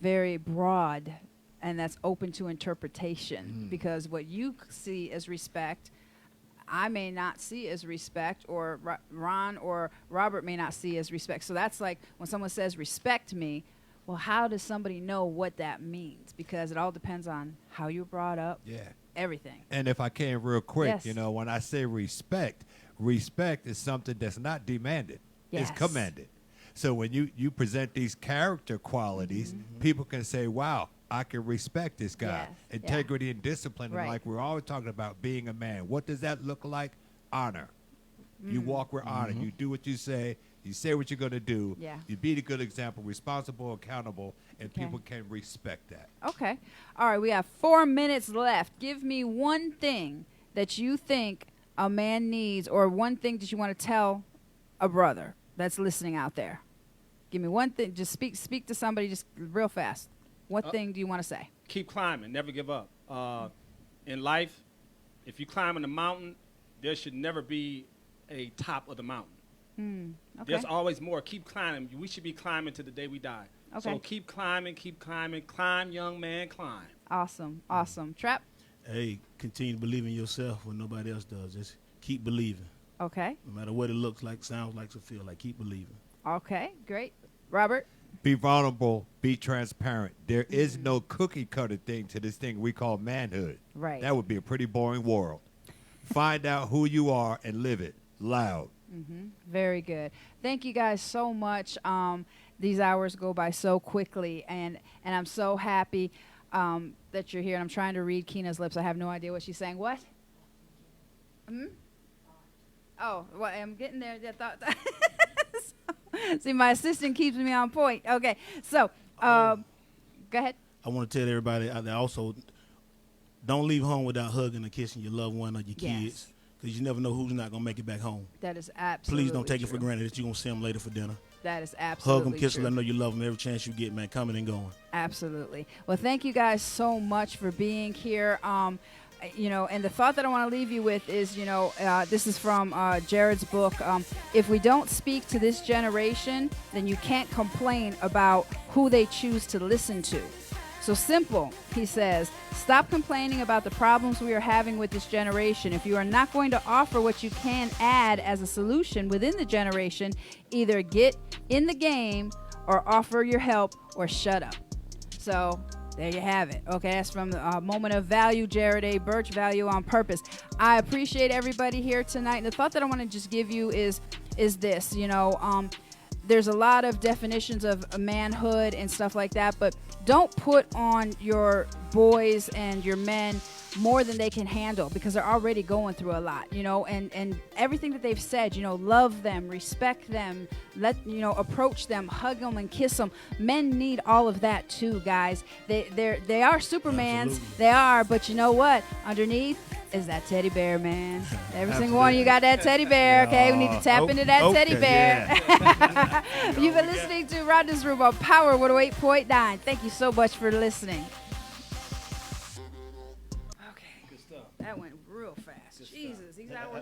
very broad, and that's open to interpretation. Because what you see as respect, I may not see as respect, or Ron or Robert may not see as respect. So that's like when someone says respect me, Well, how does somebody know what that means? Because it all depends on how you were brought up. Yeah. Everything. And if I can real quick, Yes. you know, when I say respect is something that's not demanded. Yes. It's commanded. So when you present these character qualities, people can say, wow, I can respect this guy. Yes. Integrity and discipline. Right. And like we're always talking about being a man. What does that look like? Honor. You walk with honor. You do what you say. You say what you're going to do. Yeah. You be the good example, responsible, accountable, and Okay. people can respect that. Okay. All right, we have 4 minutes left. Give me one thing that you think a man needs, or one thing that you want to tell a brother that's listening out there. Give me one thing. Just speak to somebody just real fast. What thing do you want to say? Keep climbing. Never give up. In life, if you climb in a mountain, there should never be a top of the mountain. Okay. There's always more. Keep climbing. We should be climbing to the day we die. Okay. So keep climbing, keep climbing. Climb, young man, climb. Awesome. Awesome. Trapp? Hey, continue to believe in yourself when nobody else does. Just keep believing. Okay. No matter what it looks like, sounds like, or feel like, keep believing. Okay. Great. Robert? Be vulnerable, be transparent. There is no cookie cutter thing to this thing we call manhood. Right. That would be a pretty boring world. Find out who you are and live it loud. Very good. Thank you guys so much. These hours go by so quickly, and I'm so happy that you're here. And I'm trying to read Keena's lips. I have no idea what she's saying. What? Oh, well, I'm getting there. See, my assistant keeps me on point. Okay, so go ahead. I want to tell everybody out there also, don't leave home without hugging or kissing your loved one or your Yes. kids, because you never know who's not going to make it back home. That is absolutely Please don't take it true. for granted that you're going to see them later for dinner. That is Hug absolutely them, kiss true. them, let them know you love them every chance you get, man, coming and going. Absolutely. Well, thank you guys so much for being here. And the thought that I want to leave you with is, this is from Jared's book. If we don't speak to this generation, then you can't complain about who they choose to listen to. So simple, he says, stop complaining about the problems we are having with this generation. If you are not going to offer what you can add as a solution within the generation, either get in the game or offer your help or shut up. So there you have it. Okay, that's from the Moment of Value, Jared A. Birch, Value on Purpose. I appreciate everybody here tonight. And the thought that I want to just give you is this, there's a lot of definitions of manhood and stuff like that, but don't put on your boys and your men more than they can handle, because they're already going through a lot, and everything that they've said, love them, respect them, approach them, hug them and kiss them. Men need all of that too, guys. They are Supermans. Absolutely. They are, but you know what? Underneath is that teddy bear, man. Every single one of you got that teddy bear, okay? We need to tap into that teddy bear. Yeah. You've been listening to Rhonda's Room on Power 108.9. Thank you so much for listening. Okay. Good stuff. That went real fast. Jesus, these hours